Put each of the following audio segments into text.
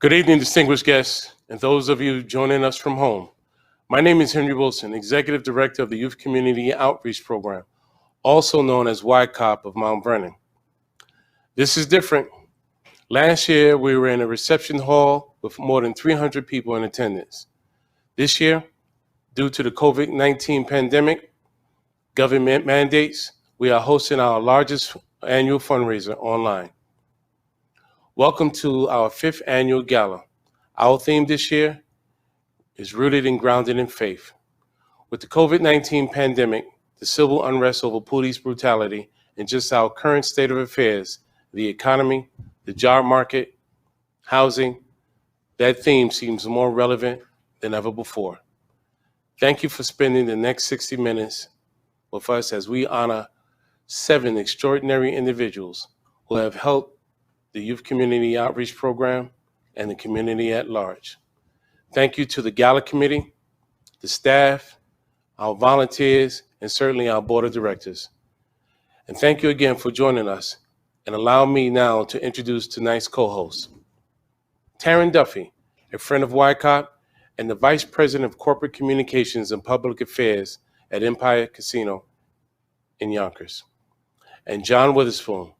Good evening, distinguished guests, and those of you joining us from home. My name is Henry Wilson, Executive Director of the Youth Community Outreach Program, also known as YCOP of Mount Vernon. This is different. Last year, we were in a reception hall with more than 300 people in attendance. This year, due to the COVID-19 pandemic, government mandates, we are hosting our largest annual fundraiser online. Welcome to our 5th annual Gala. Our theme this year is rooted and grounded in faith. With the COVID-19 pandemic, the civil unrest over police brutality, and just our current state of affairs, the economy, the job market, housing, that theme seems more relevant than ever before. Thank you for spending the next 60 minutes with us as we honor 7 extraordinary individuals who have helped the Youth Community Outreach Program and the community at large. Thank you to the Gala Committee, the staff, our volunteers, and certainly our Board of Directors. And thank you again for joining us, and allow me now to introduce tonight's co-host. Taryn Duffy, a friend of YCOP and the Vice President of Corporate Communications and Public Affairs at Empire Casino in Yonkers. And John Witherspoon,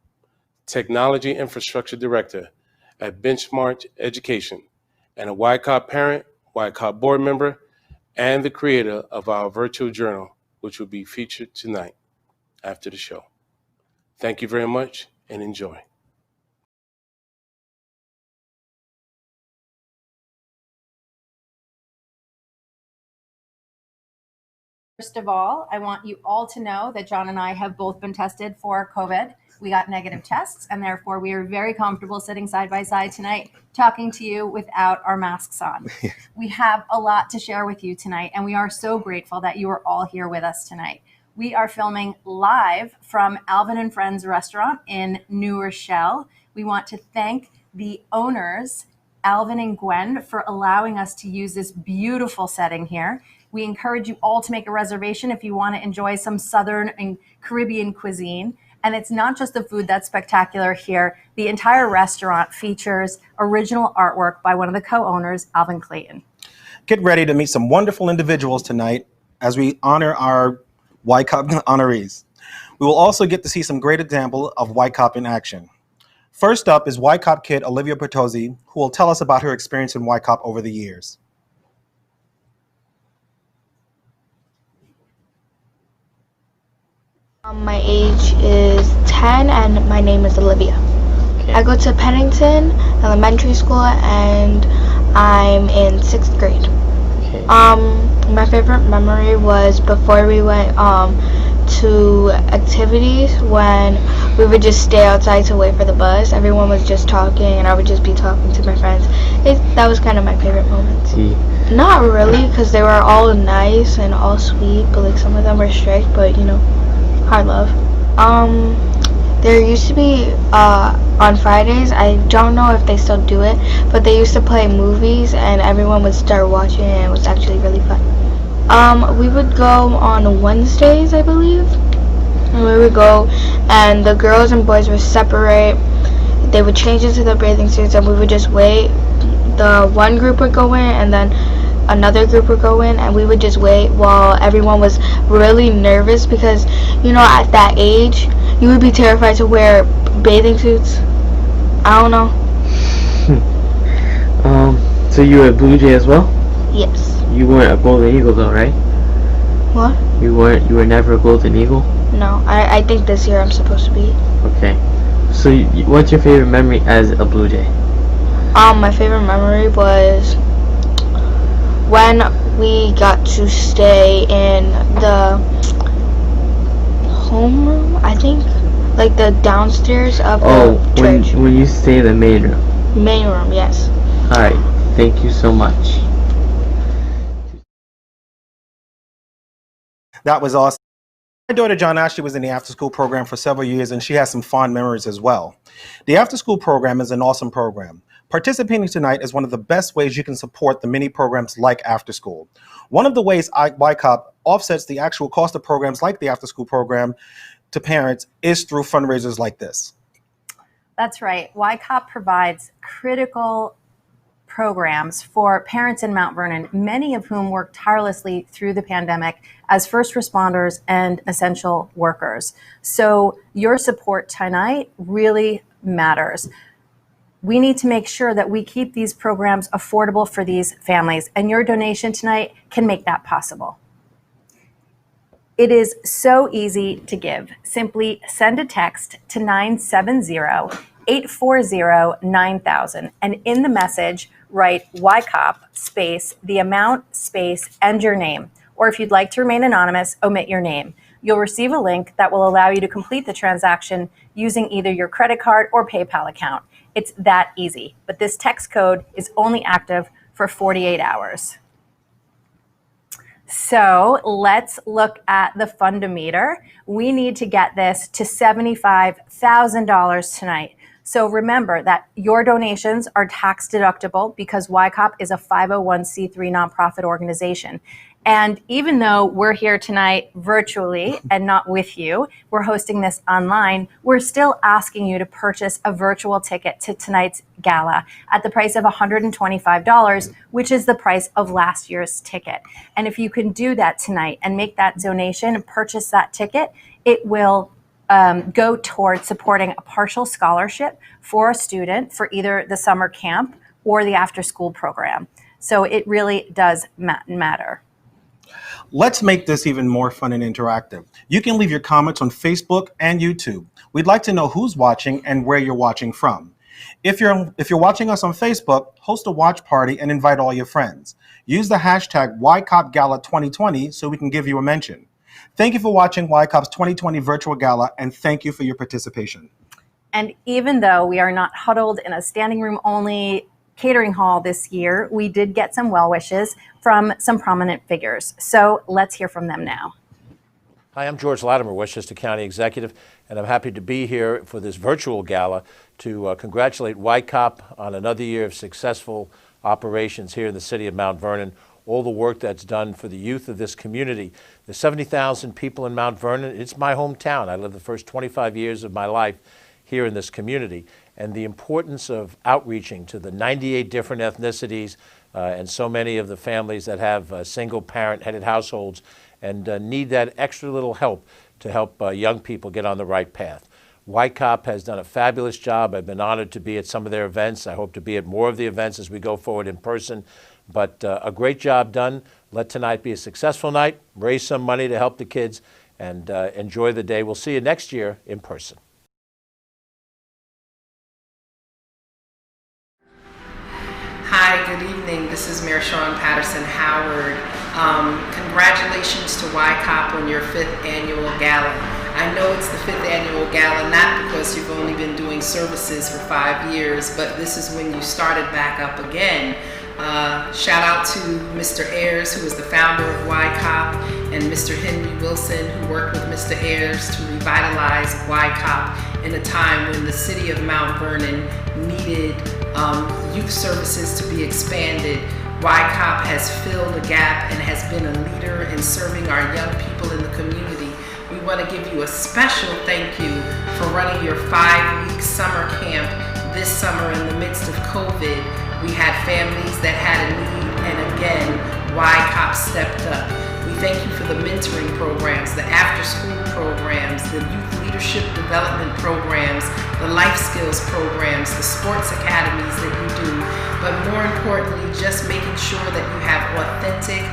Technology Infrastructure Director at Benchmark Education, and a YCOP parent, YCOP board member, and the creator of our virtual journal, which will be featured tonight after the show. Thank you very much and enjoy. First of all, I want you all to know that John and I have both been tested for COVID. We got negative tests, and therefore we are very comfortable sitting side by side tonight, talking to you without our masks on. We have a lot to share with you tonight, and we are so grateful that you are all here with us tonight. We are filming live from Alvin and Friends restaurant in New Rochelle. We want to thank the owners, Alvin and Gwen, for allowing us to use this beautiful setting here. We encourage you all to make a reservation if you want to enjoy some Southern and Caribbean cuisine. And it's not just the food that's spectacular here. The entire restaurant features original artwork by one of the co-owners, Alvin Clayton. Get ready to meet some wonderful individuals tonight as we honor our YCOP honorees. We will also get to see some great example of YCOP in action. First up is YCOP kid Olivia Bertozzi, who will tell us about her experience in YCOP over the years. My age is 10 and my name is Olivia. Okay. I go to Pennington Elementary School and I'm in 6th grade. Okay. My favorite memory was before we went to activities when we would just stay outside to wait for the bus. Everyone was just talking and I would just be talking to my friends. That was kind of my favorite moment. Not really, because they were all nice and all sweet, but like some of them were strict, but you know, hard love. There used to be on Fridays, I don't know if they still do it, but they used to play movies and everyone would start watching and it was actually really fun. We would go on Wednesdays, I believe, and we would go and the girls and boys would separate. They would change into their bathing suits and we would just wait. The one group would go in and then another group would go in and we would just wait while everyone was really nervous because, you know, at that age you would be terrified to wear bathing suits. I don't know. So you were a Blue Jay as well? Yes. You weren't a Golden Eagle though, right? What? You were never a Golden Eagle? No, I think this year I'm supposed to be. Okay. So what's your favorite memory as a Blue Jay? My favorite memory was when we got to stay in the homeroom, I think, like the downstairs of the church. When you stay in the main room. Main room, yes. Alright, thank you so much. That was awesome. My daughter John Ashley was in the after-school program for several years, and she has some fond memories as well. The after-school program is an awesome program. Participating tonight is one of the best ways you can support the many programs like After School. One of the ways YCOP offsets the actual cost of programs like the After School program to parents is through fundraisers like this. That's right. YCOP provides critical programs for parents in Mount Vernon, many of whom worked tirelessly through the pandemic as first responders and essential workers. So your support tonight really matters. We need to make sure that we keep these programs affordable for these families, and your donation tonight can make that possible. It is so easy to give. Simply send a text to 970-840-9000, and in the message, write YCOP space, the amount space, and your name. Or if you'd like to remain anonymous, omit your name. You'll receive a link that will allow you to complete the transaction using either your credit card or PayPal account. It's that easy, but this text code is only active for 48 hours. So let's look at the fundometer. We need to get this to $75,000 tonight. So remember that your donations are tax deductible because YCOP is a 501c3 nonprofit organization. And even though we're here tonight virtually and not with you, we're hosting this online, we're still asking you to purchase a virtual ticket to tonight's gala at the price of $125, which is the price of last year's ticket. And if you can do that tonight and make that donation and purchase that ticket, it will go towards supporting a partial scholarship for a student for either the summer camp or the after-school program. So it really does matter. Let's make this even more fun and interactive. You can leave your comments on Facebook and YouTube. We'd like to know who's watching and where you're watching from. If you're watching us on Facebook, host a watch party and invite all your friends. Use the hashtag YCOPGala2020 so we can give you a mention. Thank you for watching YCOP's 2020 Virtual Gala, and thank you for your participation. And even though we are not huddled in a standing room only catering hall this year, we did get some well wishes from some prominent figures. So let's hear from them now. Hi, I'm George Latimer, Westchester County Executive, and I'm happy to be here for this virtual gala to congratulate YCOP on another year of successful operations here in the city of Mount Vernon, all the work that's done for the youth of this community. There's 70,000 people in Mount Vernon. It's my hometown. I lived the first 25 years of my life here in this community, and the importance of outreaching to the 98 different ethnicities and so many of the families that have single parent-headed households and need that extra little help to help young people get on the right path. YCOP has done a fabulous job. I've been honored to be at some of their events. I hope to be at more of the events as we go forward in person, but a great job done. Let tonight be a successful night, raise some money to help the kids, and enjoy the day. We'll see you next year in person. Hi, good evening. This is Mayor Sean Patterson Howard. Congratulations to YCOP on your 5th annual gala. I know it's the 5th annual gala not because you've only been doing services for 5 years, but this is when you started back up again. Shout out to Mr. Ayers, who is the founder of YCOP, and Mr. Henry Wilson, who worked with Mr. Ayers to revitalize YCOP in a time when the city of Mount Vernon needed youth services to be expanded. YCOP has filled a gap and has been a leader in serving our young people in the community. We want to give you a special thank you for running your 5-week summer camp this summer in the midst of COVID. We had families that had a need, and again, YCOP stepped up. We thank you for the mentoring programs, the after-school programs, the youth leadership development programs, the life skills programs, the sports academies that you do, but more importantly, just making sure that you have authentic,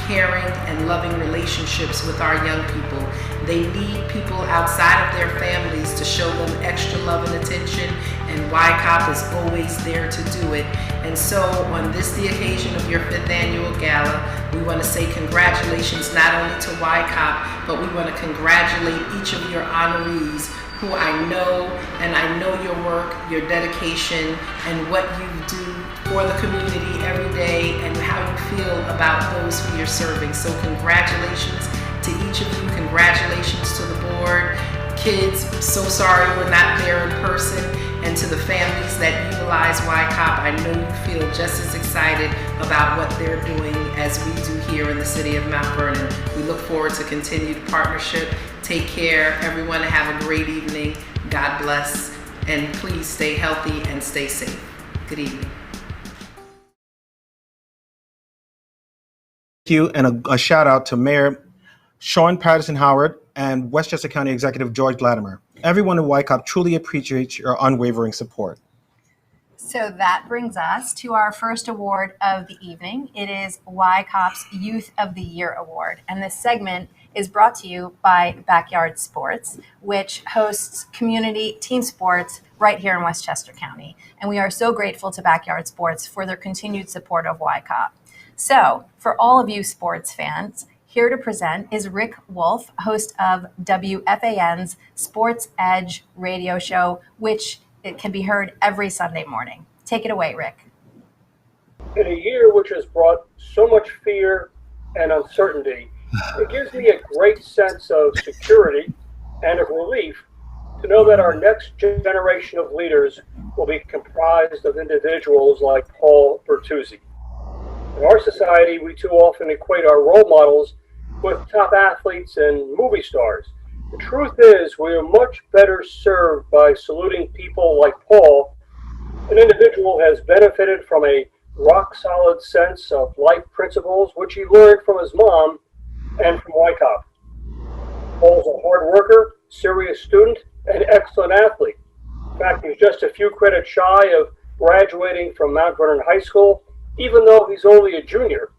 caring, and loving relationships with our young people. They need people outside of their families to show them extra love and attention, and YCOP is always there to do it. And so on this, the occasion of your 5th annual gala, we want to say congratulations not only to YCOP, but we want to congratulate each of your honorees who I know your work, your dedication, and what you do for the community every day and how you feel about those who you're serving. So congratulations to each of you. Congratulations to the board. Kids, so sorry we're not there in person. And to the families that utilize YCOP, I know you feel just as excited about what they're doing as we do here in the city of Mount Vernon. We look forward to continued partnership. Take care, everyone. Have a great evening. God bless. And please stay healthy and stay safe. Good evening. you, and a shout out to Mayor Sean Patterson Howard and Westchester County Executive George Latimer. Everyone in YCOP truly appreciates your unwavering support. So that brings us to our first award of the evening. It is YCOP's Youth of the Year Award. And this segment is brought to you by Backyard Sports, which hosts community team sports right here in Westchester County. And we are so grateful to Backyard Sports for their continued support of YCOP. So for all of you sports fans, here to present is Rick Wolf, host of WFAN's Sports Edge radio show, which it can be heard every Sunday morning. Take it away, Rick. In a year which has brought so much fear and uncertainty, it gives me a great sense of security and of relief to know that our next generation of leaders will be comprised of individuals like Paul Bertuzzi. In our society, we too often equate our role models with top athletes and movie stars. The truth is, we are much better served by saluting people like Paul, an individual who has benefited from a rock-solid sense of life principles, which he learned from his mom and from YCOP. Paul's a hard worker, serious student, and excellent athlete. In fact, he's just a few credits shy of graduating from Mount Vernon High School, even though he's only a junior.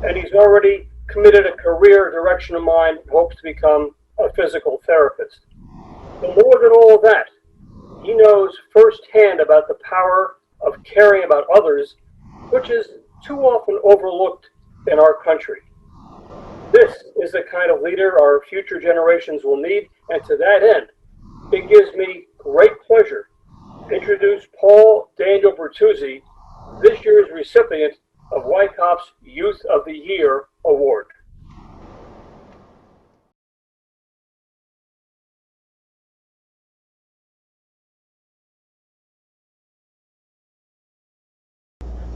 And he's already committed a career direction of mine and hopes to become a physical therapist. But more than all of that, he knows firsthand about the power of caring about others, which is too often overlooked in our country. This is the kind of leader our future generations will need, and to that end, it gives me great pleasure to introduce Paul Daniel Bertuzzi, this year's recipient of YCOP's Youth of the Year Award.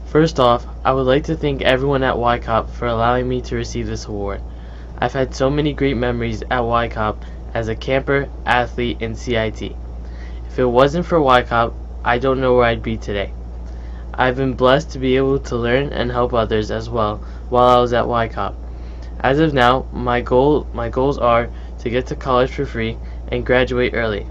First off, I would like to thank everyone at YCOP for allowing me to receive this award. I've had so many great memories at YCOP as a camper, athlete, and CIT. If it wasn't for YCOP, I don't know where I'd be today. I've been blessed to be able to learn and help others as well while I was at YCOP. As of now, my goals are to get to college for free and graduate early.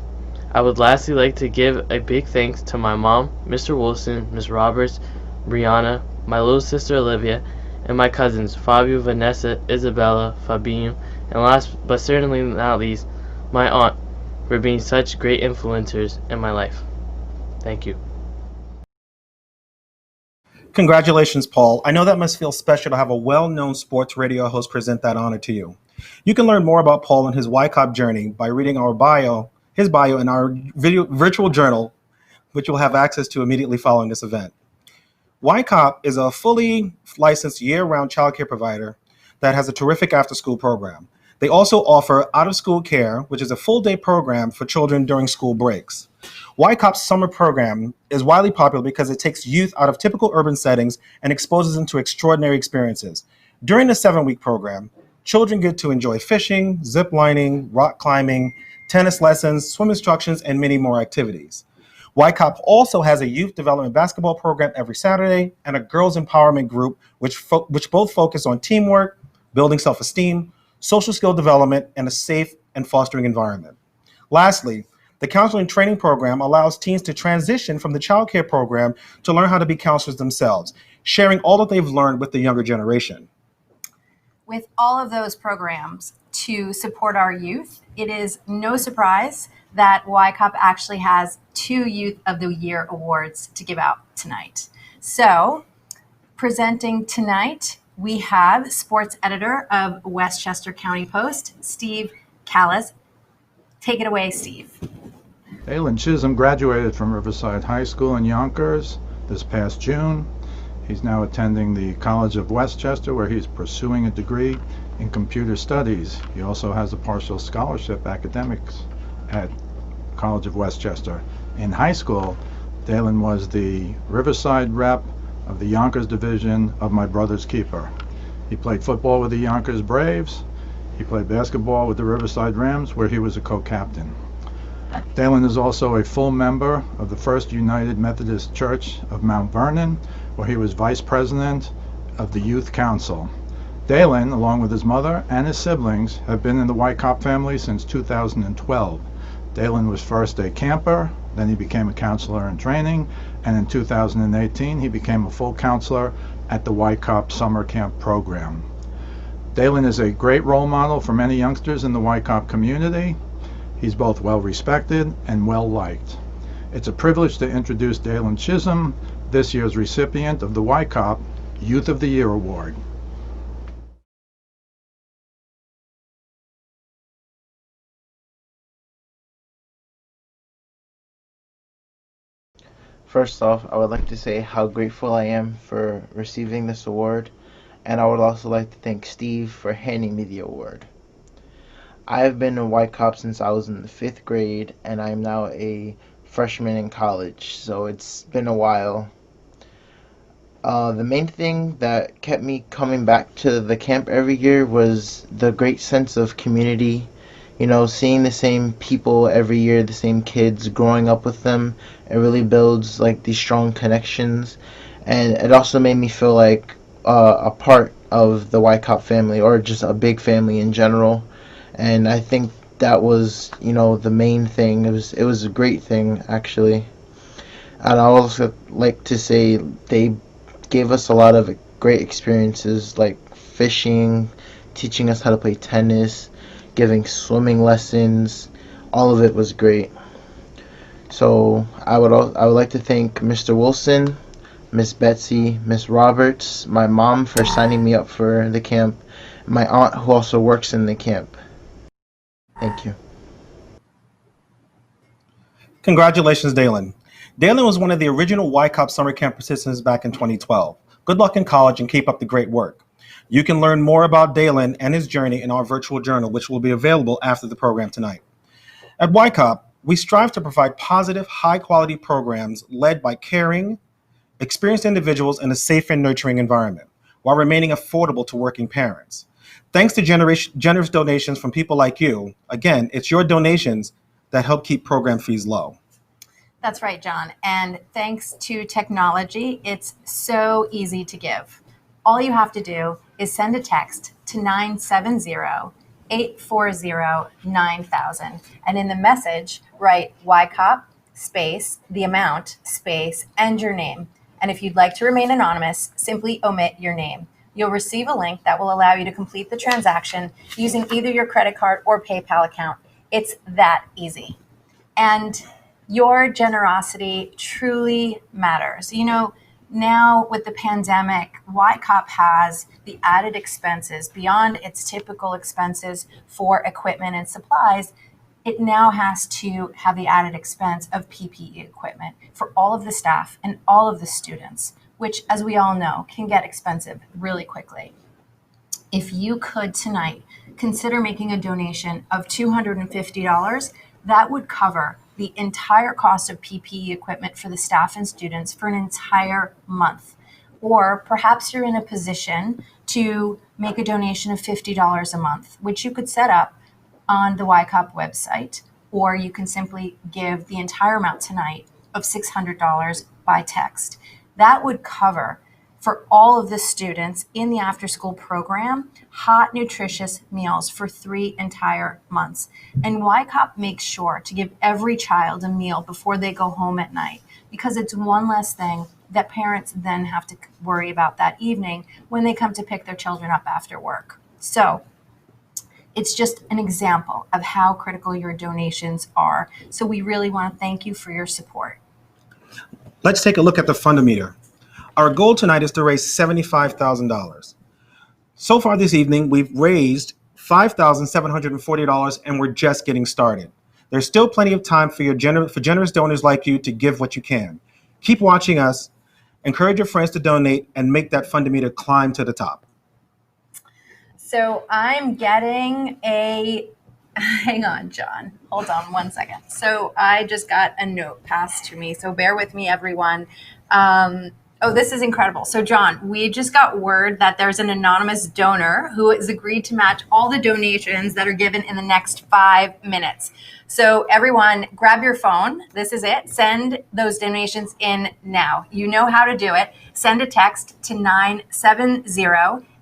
I would lastly like to give a big thanks to my mom, Mr. Wilson, Ms. Roberts, Brianna, my little sister Olivia, and my cousins Fabio, Vanessa, Isabella, Fabinho, and last but certainly not least, my aunt, for being such great influencers in my life. Thank you. Congratulations, Paul. I know that must feel special to have a well-known sports radio host present that honor to you. You can learn more about Paul and his YCOP journey by reading his bio in our virtual journal, which you'll have access to immediately following this event. YCOP is a fully licensed year-round childcare provider that has a terrific after-school program. They also offer out-of-school care, which is a full-day program for children during school breaks. YCOP's summer program is widely popular because it takes youth out of typical urban settings and exposes them to extraordinary experiences. During the 7-week program, children get to enjoy fishing, zip lining, rock climbing, tennis lessons, swim instructions, and many more activities. YCOP also has a youth development basketball program every Saturday and a girls empowerment group which both focus on teamwork, building self-esteem, social skill development, and a safe and fostering environment. Lastly, the counseling training program allows teens to transition from the child care program to learn how to be counselors themselves, sharing all that they've learned with the younger generation. With all of those programs to support our youth, it is no surprise that YCOP actually has 2 Youth of the Year awards to give out tonight. So, presenting tonight, we have sports editor of Westchester County Post, Steve Callis. Take it away, Steve. Alan Chisholm graduated from Riverside High School in Yonkers this past June. He's now attending the College of Westchester, where he's pursuing a degree in computer studies. He also has a partial scholarship academics at College of Westchester. In high school, Dalen was the Riverside rep of the Yonkers division of my brother's keeper. He played football with the Yonkers Braves. He played basketball with the Riverside Rams, where he was a co-captain. Dalen is also a full member of the First United Methodist Church of Mount Vernon, where he was vice president of the Youth Council. Dalen, along with his mother and his siblings, have been in the Wycop family since 2012. Dalen was first a camper, then he became a counselor in training, and in 2018 he became a full counselor at the Wycop summer camp program. Dalen is a great role model for many youngsters in the Wycop community. He's both well respected and well liked. It's a privilege to introduce Dalen Chisholm, this year's recipient of the Wycop Youth of the Year Award. First off, I would like to say how grateful I am for receiving this award, and I would also like to thank Steve for handing me the award. I have been a White Cop since I was in the 5th grade, and I am now a freshman in college, so it's been a while. The main thing that kept me coming back to the camp every year was the great sense of community. You know, seeing the same people every year, the same kids, growing up with them, it really builds like these strong connections, and it also made me feel like a part of the White Cop family, or just a big family in general. And I think that was, you know, the main thing. It was a great thing actually. And I also like to say they gave us a lot of great experiences like fishing, teaching us how to play tennis, giving swimming lessons. All of it was great. So I would like to thank Mr. Wilson, Miss Betsy, Miss Roberts, my mom for signing me up for the camp, my aunt who also works in the camp. Thank you. Congratulations, Dalen. Dalen was one of the original YCOP summer camp participants back in 2012. Good luck in college and keep up the great work. You can learn more about Dalen and his journey in our virtual journal, which will be available after the program tonight. At YCOP, we strive to provide positive, high-quality programs led by caring, experienced individuals in a safe and nurturing environment, while remaining affordable to working parents. Thanks to generous donations from people like you, again, it's your donations that help keep program fees low. That's right, John. And thanks to technology, it's so easy to give. All you have to do is send a text to 970-840-9000. And in the message, write YCOP space, the amount, space, and your name. And if you'd like to remain anonymous, simply omit your name. You'll receive a link that will allow you to complete the transaction using either your credit card or PayPal account. It's that easy. And your generosity truly matters. You know, now with the pandemic, YCOP has the added expenses beyond its typical expenses for equipment and supplies. It now has to have the added expense of PPE equipment for all of the staff and all of the students, which, as we all know, can get expensive really quickly. If you could tonight consider making a donation of $250, that would cover the entire cost of PPE equipment for the staff and students for an entire month. Or perhaps you're in a position to make a donation of $50 a month, which you could set up on the YCOP website, or you can simply give the entire amount tonight of $600 by text. That would cover for all of the students in the after-school program, hot, nutritious meals for 3 entire months. And YCOP makes sure to give every child a meal before they go home at night, because it's one less thing that parents then have to worry about that evening when they come to pick their children up after work. So it's just an example of how critical your donations are. So we really want to thank you for your support. Let's take a look at the Fundometer. Our goal tonight is to raise $75,000. So far this evening, we've raised $5,740, and we're just getting started. There's still plenty of time for generous donors like you to give what you can. Keep watching us, encourage your friends to donate, and make that Fundometer climb to the top. So I'm getting hang on, John. Hold on one second. So I just got a note passed to me. So bear with me, everyone. Oh, this is incredible. So, John, we just got word that there's an anonymous donor who has agreed to match all the donations that are given in the next 5 minutes. So, everyone, grab your phone. This is it. Send those donations in now. You know how to do it. Send a text to 970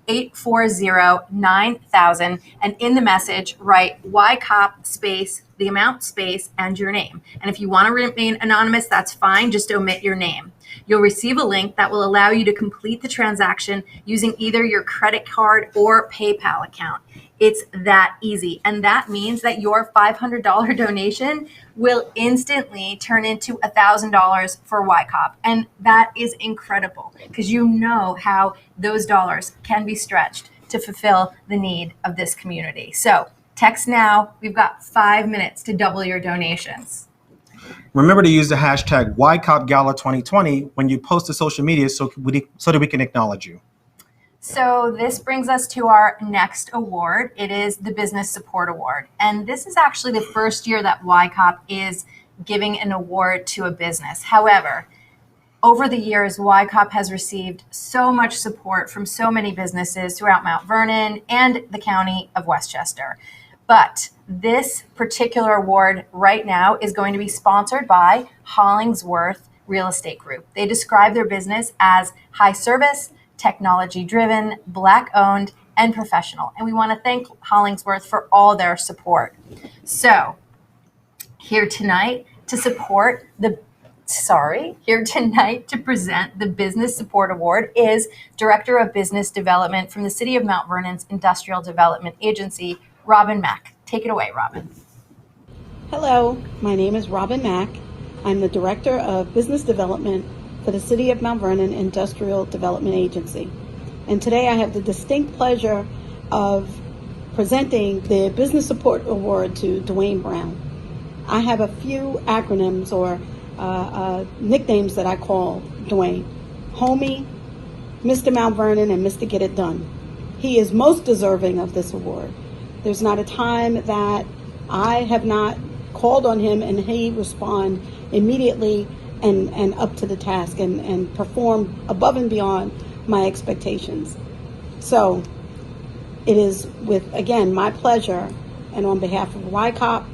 840-9000, and in the message, write YCOP space, the amount space, and your name. And if you want to remain anonymous, that's fine. Just omit your name. You'll receive a link that will allow you to complete the transaction using either your credit card or PayPal account. It's that easy. And that means that your $500 donation will instantly turn into $1,000 for YCOP. And that is incredible because you know how those dollars can be stretched to fulfill the need of this community. So text now. We've got 5 minutes to double your donations. Remember to use the hashtag YCOPGala2020 when you post to social media so that we can acknowledge you. So this brings us to our next award. It is the Business Support Award. And this is actually the first year that YCOP is giving an award to a business. However, over the years, YCOP has received so much support from so many businesses throughout Mount Vernon and the county of Westchester. But this particular award right now is going to be sponsored by Hollingsworth Real Estate Group. They describe their business as high service, technology-driven, Black-owned, and professional. And we want to thank Hollingsworth for all their support. So, here tonight to present the Business Support Award is Director of Business Development from the City of Mount Vernon's Industrial Development Agency, Robin Mack. Take it away, Robin. Hello, my name is Robin Mack. I'm the Director of Business Development for the City of Mount Vernon Industrial Development Agency. And today I have the distinct pleasure of presenting the Business Support Award to Dwayne Brown. I have a few acronyms or nicknames that I call Dwayne. Homie, Mr. Mount Vernon, and Mr. Get It Done. He is most deserving of this award. There's not a time that I have not called on him and he respond immediately and up to the task and perform above and beyond my expectations. So it is with, again, my pleasure and on behalf of YCOP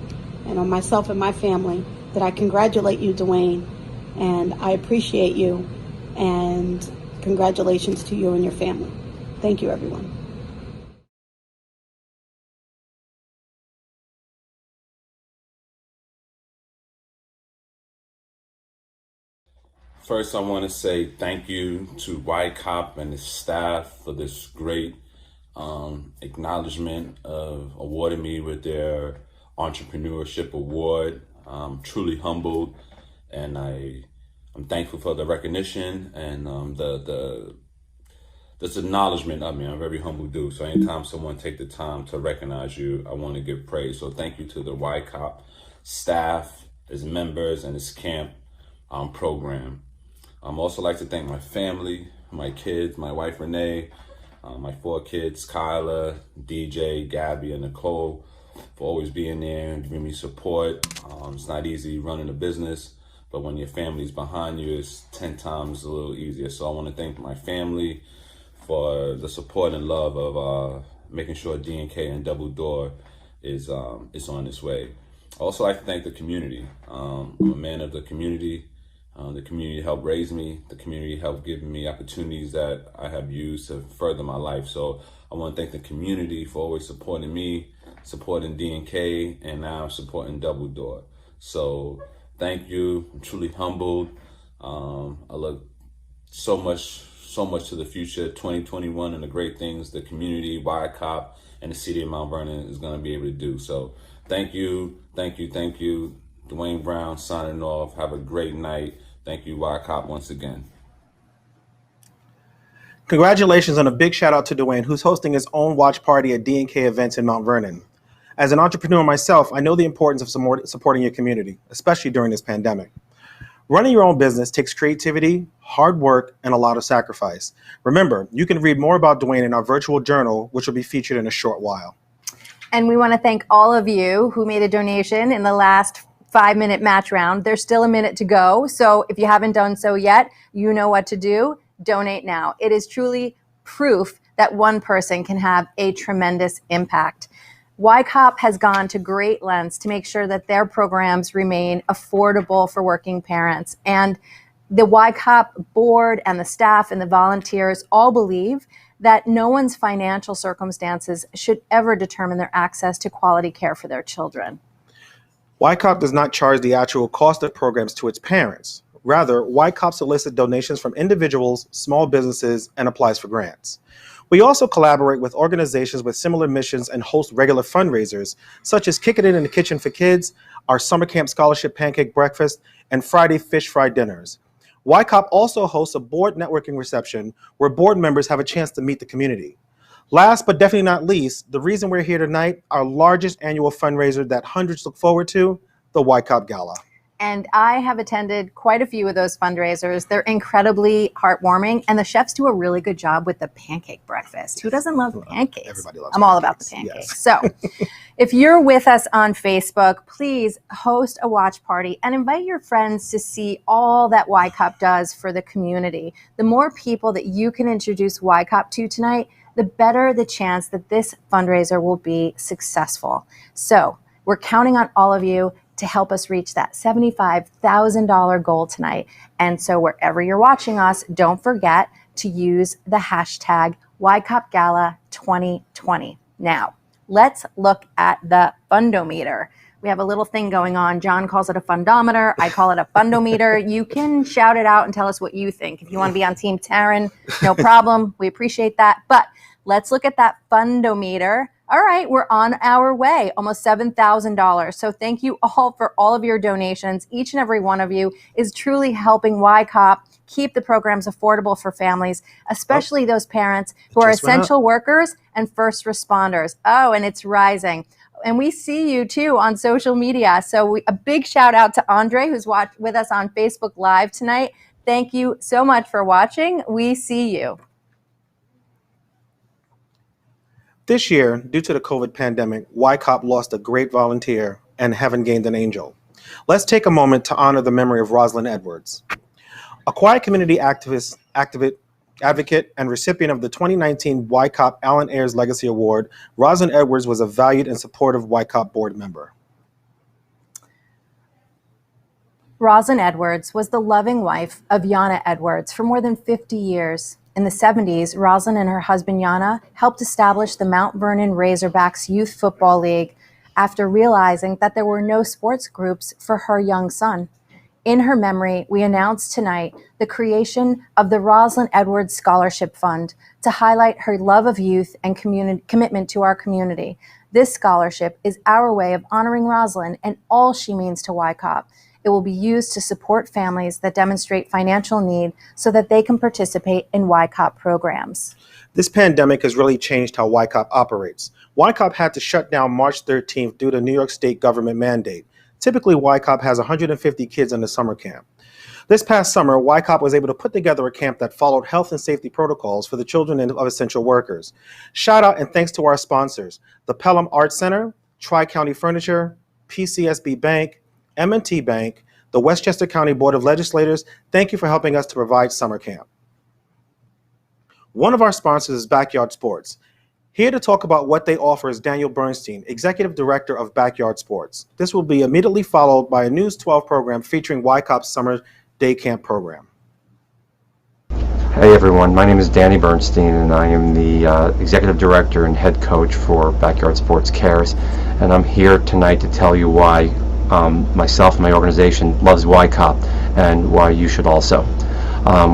and on myself and my family that I congratulate you, Dwayne, and I appreciate you, and congratulations to you and your family. Thank you, everyone. First, I want to say thank you to YCOP and its staff for this great acknowledgement of awarding me with their Entrepreneurship Award. I'm truly humbled, and I'm thankful for the recognition and this acknowledgement of me. I'm a very humble dude, so anytime someone take the time to recognize you, I want to give praise. So thank you to the YCOP staff, its members, and its camp program. Also like to thank my family, my kids, my wife Renee, my 4 kids, Kyla, DJ, Gabby, and Nicole, for always being there and giving me support. It's not easy running a business, but when your family's behind you, it's 10 times a little easier. So I want to thank my family for the support and love of making sure D&K and Double Door is on its way. I also like to thank the community. I'm a man of the community. The community helped raise me. The community helped give me opportunities that I have used to further my life. So I want to thank the community for always supporting me, supporting D&K, and now supporting Double Door. So thank you. I'm truly humbled. I look so much to the future, 2021, and the great things the community, YCOP, and the city of Mount Vernon is going to be able to do. So thank you. Dwayne Brown signing off. Have a great night. Thank you, YCOP, once again. Congratulations, and a big shout out to Dwayne, who's hosting his own watch party at D&K events in Mount Vernon. As an entrepreneur myself, I know the importance of supporting your community, especially during this pandemic. Running your own business takes creativity, hard work, and a lot of sacrifice. Remember, you can read more about Dwayne in our virtual journal, which will be featured in a short while. And we want to thank all of you who made a donation in the last 5-minute match round. There's still a minute to go. So if you haven't done so yet, you know what to do. Donate now. It is truly proof that one person can have a tremendous impact. YCOP has gone to great lengths to make sure that their programs remain affordable for working parents. And the YCOP board and the staff and the volunteers all believe that no one's financial circumstances should ever determine their access to quality care for their children. YCOP does not charge the actual cost of programs to its parents. Rather, YCOP solicits donations from individuals, small businesses, and applies for grants. We also collaborate with organizations with similar missions and host regular fundraisers, such as Kicking It in the Kitchen for Kids, our Summer Camp Scholarship Pancake Breakfast, and Friday Fish Fry Dinners. YCOP also hosts a board networking reception where board members have a chance to meet the community. Last but definitely not least, the reason we're here tonight, our largest annual fundraiser that hundreds look forward to, the YCOP Gala. And I have attended quite a few of those fundraisers. They're incredibly heartwarming, and the chefs do a really good job with the pancake breakfast. Who doesn't love pancakes? Everybody loves I'm all about the pancakes. Yes. So if you're with us on Facebook, please host a watch party and invite your friends to see all that YCOP does for the community. The more people that you can introduce YCOP to tonight, the better the chance that this fundraiser will be successful. So we're counting on all of you to help us reach that $75,000 goal tonight. And so wherever you're watching us, don't forget to use the hashtag YCOPGala2020. Now, let's look at the fundometer. We have a little thing going on. John calls it a fundometer. I call it a fundometer. You can shout it out and tell us what you think. If you want to be on Team Taryn, no problem. We appreciate that. But let's look at that fundometer. All right, we're on our way, almost $7,000. So thank you all for all of your donations. Each and every one of you is truly helping YCOP keep the programs affordable for families, especially those parents who are essential workers and first responders. Oh, and it's rising. And we see you too on social media. So a big shout out to Andre, who's with us on Facebook Live tonight. Thank you so much for watching. We see you. This year, due to the COVID pandemic, YCOP lost a great volunteer and haven't gained an angel. Let's take a moment to honor the memory of Rosalind Edwards. A quiet community activist, advocate, and recipient of the 2019 YCOP Allen Ayers Legacy Award, Rosalind Edwards was a valued and supportive YCOP board member. Rosalind Edwards was the loving wife of Yana Edwards for more than 50 years. In the 70s, Rosalind and her husband Yana helped establish the Mount Vernon Razorbacks Youth Football League after realizing that there were no sports groups for her young son. In her memory, we announced tonight the creation of the Rosalind Edwards Scholarship Fund to highlight her love of youth and commitment to our community. This scholarship is our way of honoring Rosalind and all she means to YCOP. It will be used to support families that demonstrate financial need so that they can participate in YCOP programs. This pandemic has really changed how YCOP operates. YCOP had to shut down March 13th due to New York State government mandate. Typically, YCOP has 150 kids in the summer camp. This past summer, YCOP was able to put together a camp that followed health and safety protocols for the children of essential workers. Shout out and thanks to our sponsors, the Pelham Arts Center, Tri-County Furniture, PCSB Bank, M&T Bank, the Westchester County Board of Legislators. Thank you for helping us to provide summer camp. One of our sponsors is Backyard Sports. Here to talk about what they offer is Daniel Bernstein, Executive Director of Backyard Sports. This will be immediately followed by a News 12 program featuring YCOP's Summer Day Camp program. Hey everyone, my name is Danny Bernstein and I am the Executive Director and Head Coach for Backyard Sports Cares, and I'm here tonight to tell you why myself and my organization loves YCOP and why you should also.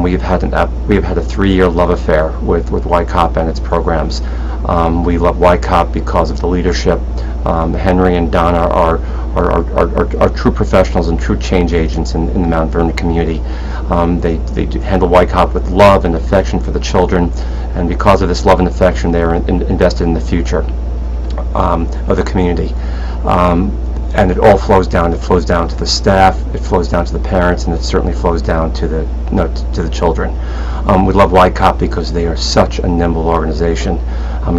We have had a 3-year love affair with YCOP and its programs. We love YCOP because of the leadership. Henry and Donna are true professionals and true change agents in the Mount Vernon community. They handle YCOP with love and affection for the children, and because of this love and affection, they are invested in the future of the community. And it all flows down. It flows down to the staff, it flows down to the parents, and it certainly flows down to the children. We love YCOP because they are such a nimble organization.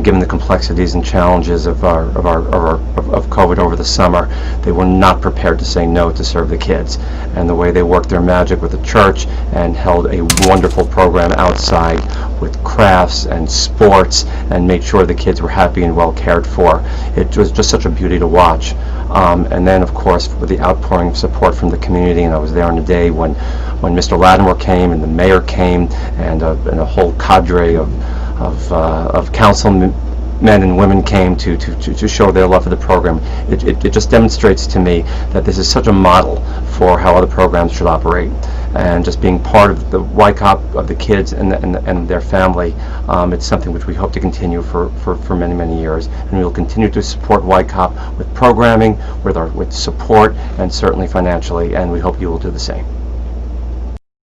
Given the complexities and challenges of COVID over the summer, they were not prepared to say no to serve the kids. And the way they worked their magic with the church and held a wonderful program outside with crafts and sports and made sure the kids were happy and well cared for. It was just such a beauty to watch. And then, of course, with the outpouring of support from the community, and I was there on the day when Mr. Lattimore came and the mayor came and a whole cadre of of councilmen and women came to show their love for the program. It just demonstrates to me that this is such a model for how other programs should operate. And just being part of the YCOP, of the kids and their family, it's something which we hope to continue for many, many years. And we will continue to support YCOP with programming, with support, and certainly financially, and we hope you will do the same.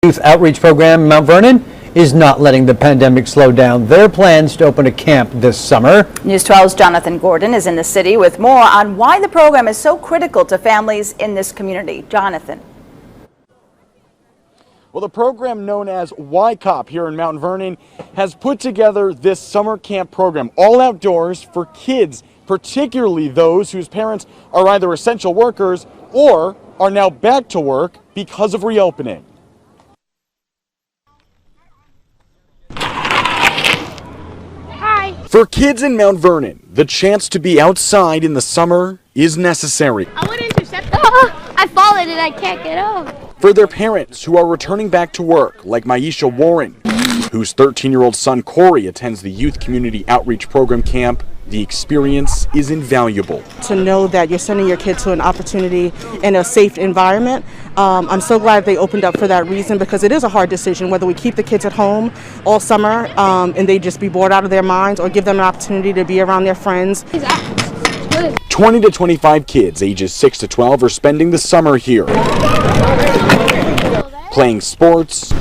Youth outreach program in Mount Vernon is not letting the pandemic slow down their plans to open a camp this summer. News 12's Jonathan Gordon is in the city with more on why the program is so critical to families in this community. Jonathan. Well, the program known as YCOP here in Mount Vernon has put together this summer camp program, all outdoors for kids, particularly those whose parents are either essential workers or are now back to work because of reopening. For kids in Mount Vernon, the chance to be outside in the summer is necessary. I would intercept. I've fallen and I can't get up. For their parents who are returning back to work, like Maisha Warren, whose 13-year-old son Corey attends the Youth Community Outreach Program camp, the experience is invaluable. To know that you're sending your kid to an opportunity in a safe environment, I'm so glad they opened up for that reason, because it is a hard decision whether we keep the kids at home all summer and they just be bored out of their minds, or give them an opportunity to be around their friends. 20 to 25 kids ages 6 to 12 are spending the summer here, playing sports,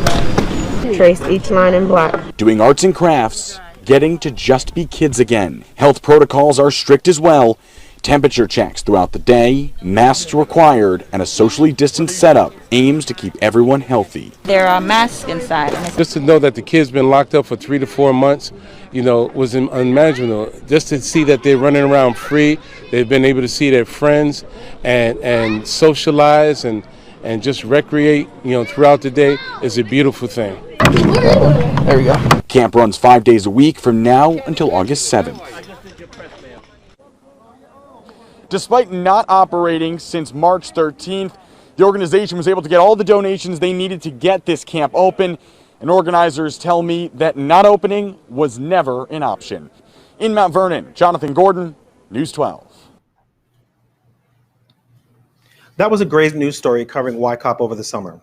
trace each line in black, doing arts and crafts, getting to just be kids again. Health protocols are strict as well. Temperature checks throughout the day, masks required, and a socially distanced setup aims to keep everyone healthy. There are masks inside. Just to know that the kids been locked up for 3 to 4 months, was unimaginable. Just to see that they're running around free, they've been able to see their friends and socialize and just recreate, throughout the day is a beautiful thing. There we go. Camp runs 5 days a week from now until August 7th. Despite not operating since March 13th, the organization was able to get all the donations they needed to get this camp open, and organizers tell me that not opening was never an option. In Mount Vernon, Jonathan Gordon, News 12. That was a great news story covering YCOP over the summer.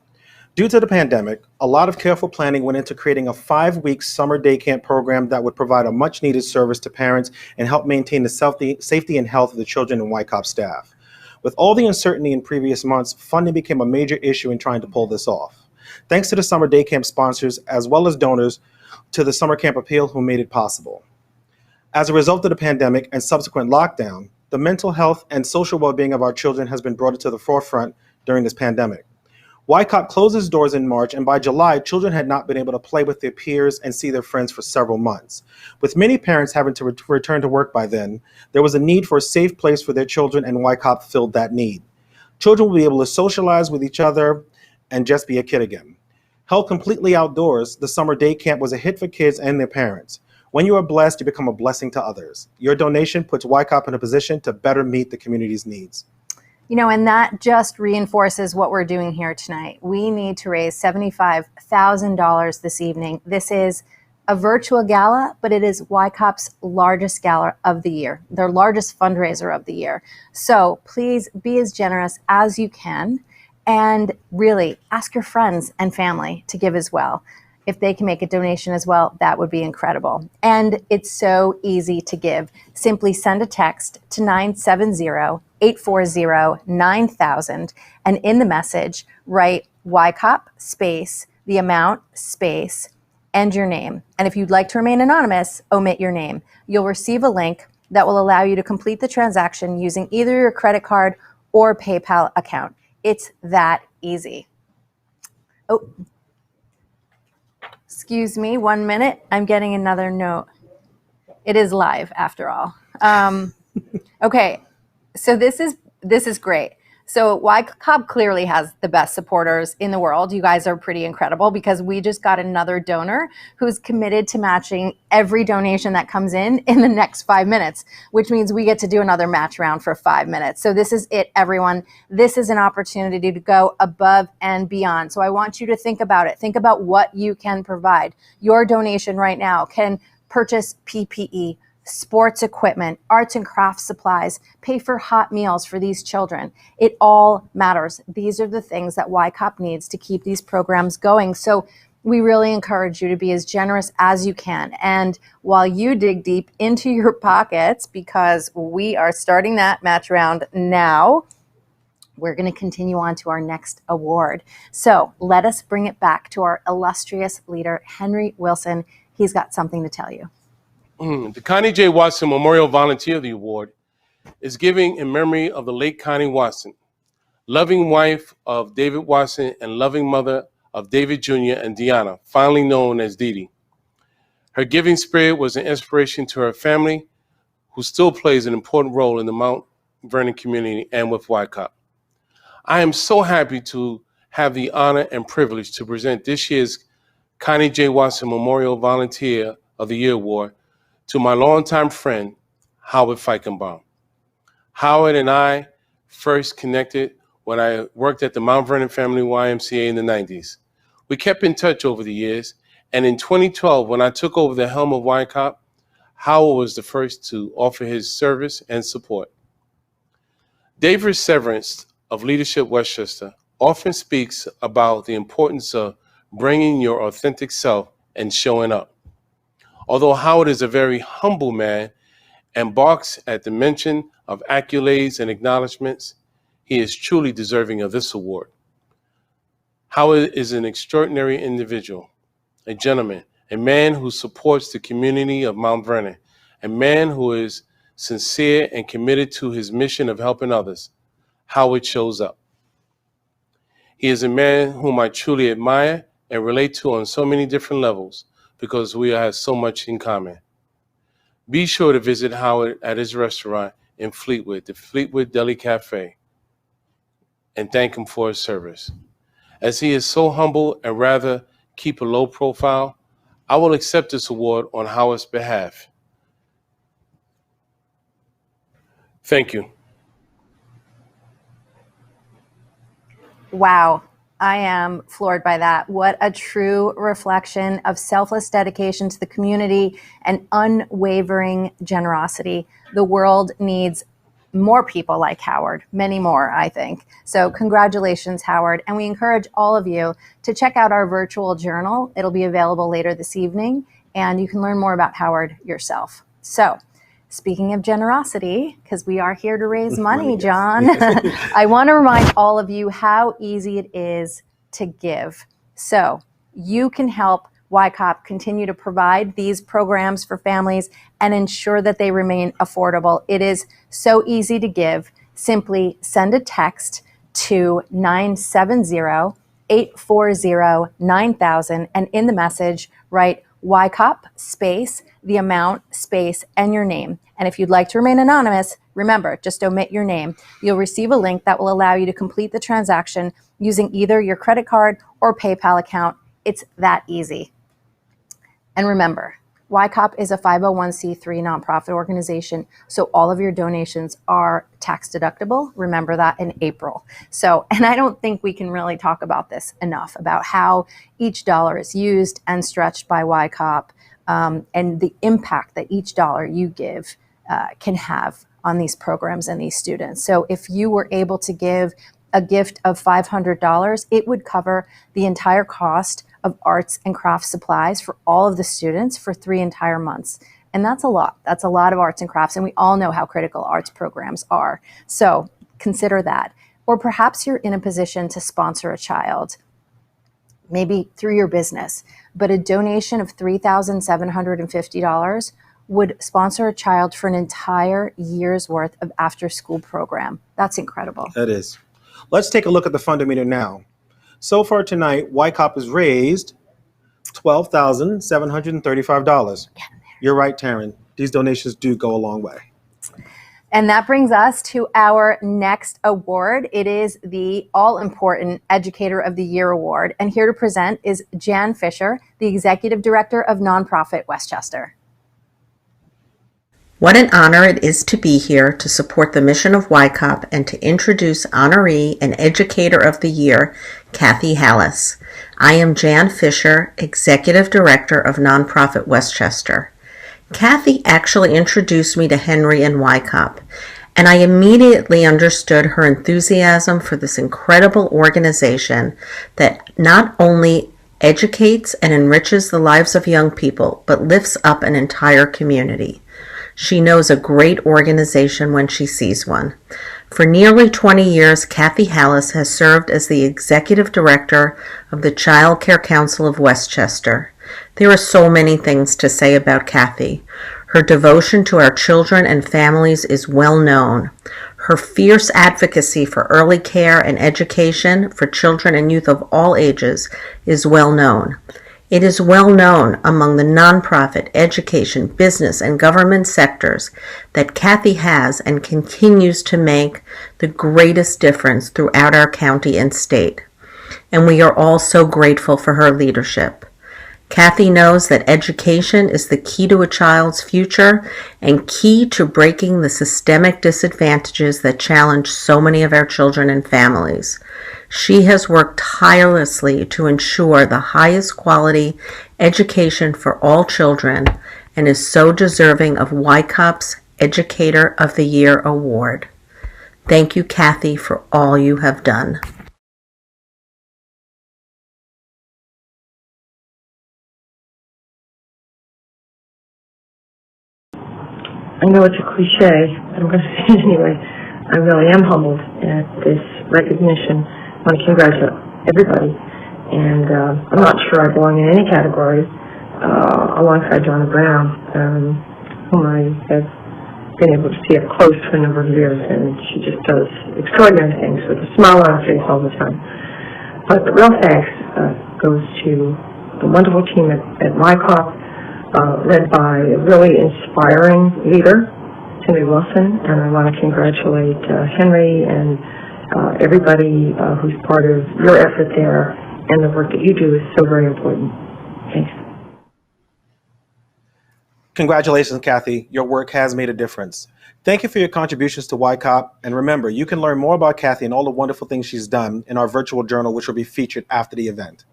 Due to the pandemic, a lot of careful planning went into creating a 5-week summer day camp program that would provide a much-needed service to parents and help maintain the safety and health of the children and YCOP staff. With all the uncertainty in previous months, funding became a major issue in trying to pull this off. Thanks to the summer day camp sponsors, as well as donors to the Summer Camp Appeal who made it possible. As a result of the pandemic and subsequent lockdown, the mental health and social well-being of our children has been brought to the forefront during this pandemic. YCOP closed its doors in March, and by July, children had not been able to play with their peers and see their friends for several months. With many parents having to return to work by then, there was a need for a safe place for their children, and YCOP filled that need. Children will be able to socialize with each other and just be a kid again. Held completely outdoors, the summer day camp was a hit for kids and their parents. When you are blessed, you become a blessing to others. Your donation puts YCOP in a position to better meet the community's needs. And that just reinforces what we're doing here tonight. We need to raise $75,000 this evening. This is a virtual gala, but it is YCOP's largest gala of the year, their largest fundraiser of the year. So please be as generous as you can, and really ask your friends and family to give as well. If they can make a donation as well, that would be incredible. And it's so easy to give. Simply send a text to 970-840-9000, and in the message, write YCOP space, the amount space, and your name. And if you'd like to remain anonymous, omit your name. You'll receive a link that will allow you to complete the transaction using either your credit card or PayPal account. It's that easy. Oh. Excuse me, 1 minute. I'm getting another note. It is live after all. Okay, so this is great. So YCOP clearly has the best supporters in the world. You guys are pretty incredible, because we just got another donor who's committed to matching every donation that comes in the next 5 minutes, which means we get to do another match round for 5 minutes. So this is it, everyone. This is an opportunity to go above and beyond. So I want you to think about it. Think about what you can provide. Your donation right now can purchase PPE, sports equipment, arts and crafts supplies, pay for hot meals for these children. It all matters. These are the things that YCOP needs to keep these programs going. So we really encourage you to be as generous as you can. And while you dig deep into your pockets, because we are starting that match round now, we're going to continue on to our next award. So let us bring it back to our illustrious leader, Henry Wilson. He's got something to tell you. The Connie J. Watson Memorial Volunteer of the Award is giving in memory of the late Connie Watson, loving wife of David Watson and loving mother of David Jr. and Deanna, fondly known as Dee Dee. Her giving spirit was an inspiration to her family, who still plays an important role in the Mount Vernon community and with YCOP. I am so happy to have the honor and privilege to present this year's Connie J. Watson Memorial Volunteer of the Year Award to my longtime friend, Howard Feichenbaum. Howard and I first connected when I worked at the Mount Vernon Family YMCA in the 90s. We kept in touch over the years, and in 2012, when I took over the helm of YCOP, Howard was the first to offer his service and support. David Severance of Leadership Westchester often speaks about the importance of bringing your authentic self and showing up. Although Howard is a very humble man and balks at the mention of accolades and acknowledgments, he is truly deserving of this award. Howard is an extraordinary individual, a gentleman, a man who supports the community of Mount Vernon, a man who is sincere and committed to his mission of helping others. Howard shows up. He is a man whom I truly admire and relate to on so many different levels because we have so much in common. Be sure to visit Howard at his restaurant in Fleetwood, the Fleetwood Deli Cafe, and thank him for his service. As he is so humble and rather keep a low profile, I will accept this award on Howard's behalf. Thank you. Wow, I am floored by that. What a true reflection of selfless dedication to the community and unwavering generosity. The world needs more people like Howard, many more, I think. So congratulations, Howard. And we encourage all of you to check out our virtual journal. It'll be available later this evening, and you can learn more about Howard yourself. So speaking of generosity, because we are here to raise money, John, I want to remind all of you how easy it is to give. So you can help YCOP continue to provide these programs for families and ensure that they remain affordable. It is so easy to give. Simply send a text to 970-840-9000 and in the message write YCOP space, the amount, space, and your name. And if you'd like to remain anonymous, remember, just omit your name. You'll receive a link that will allow you to complete the transaction using either your credit card or PayPal account. It's that easy. And remember, YCOP is a 501c3 nonprofit organization, so all of your donations are tax deductible. Remember that in April. So, and I don't think we can really talk about this enough, about how each dollar is used and stretched by YCOP, and the impact that each dollar you give can have on these programs and these students. So if you were able to give a gift of $500, it would cover the entire cost of arts and crafts supplies for all of the students for 3 entire months. And that's a lot. That's a lot of arts and crafts. And we all know how critical arts programs are. So consider that. Or perhaps you're in a position to sponsor a child, maybe through your business, but a donation of $3,750 would sponsor a child for an entire year's worth of after-school program. That's incredible. That is. Let's take a look at the Fundometer now. So far tonight, YCOP has raised $12,735. You're right, Taryn. These donations do go a long way. And that brings us to our next award. It is the all-important Educator of the Year Award. And here to present is Jan Fisher, the Executive Director of Nonprofit Westchester. What an honor it is to be here to support the mission of YCOP and to introduce Honoree and Educator of the Year, Kathy Hallis. I am Jan Fisher, Executive Director of Nonprofit Westchester. Kathy actually introduced me to Henry and YCOP, and I immediately understood her enthusiasm for this incredible organization that not only educates and enriches the lives of young people, but lifts up an entire community. She knows a great organization when she sees one. For nearly 20 years, Kathy Hallis has served as the Executive Director of the Child Care Council of Westchester. There are so many things to say about Kathy. Her devotion to our children and families is well known. Her fierce advocacy for early care and education for children and youth of all ages is well known. It is well known among the nonprofit, education, business, and government sectors that Kathy has and continues to make the greatest difference throughout our county and state. And we are all so grateful for her leadership. Kathy knows that education is the key to a child's future and key to breaking the systemic disadvantages that challenge so many of our children and families. She has worked tirelessly to ensure the highest quality education for all children and is so deserving of YCOP's Educator of the Year award. Thank you, Kathy, for all you have done. I know it's a cliche, but I'm going to say it anyway. I really am humbled at this recognition. I want to congratulate everybody. And I'm not sure I belong in any category alongside Donna Brown, whom I have been able to see up close for a number of years. And she just does extraordinary things with a smile on her face all the time. But the real thanks goes to the wonderful team at YCOP, led by a really inspiring leader, Henry Wilson, and I want to congratulate Henry and everybody who's part of your effort there, and the work that you do is so very important. Thanks. Congratulations, Kathy. Your work has made a difference. Thank you for your contributions to YCOP, and remember, you can learn more about Kathy and all the wonderful things she's done in our virtual journal, which will be featured after the event.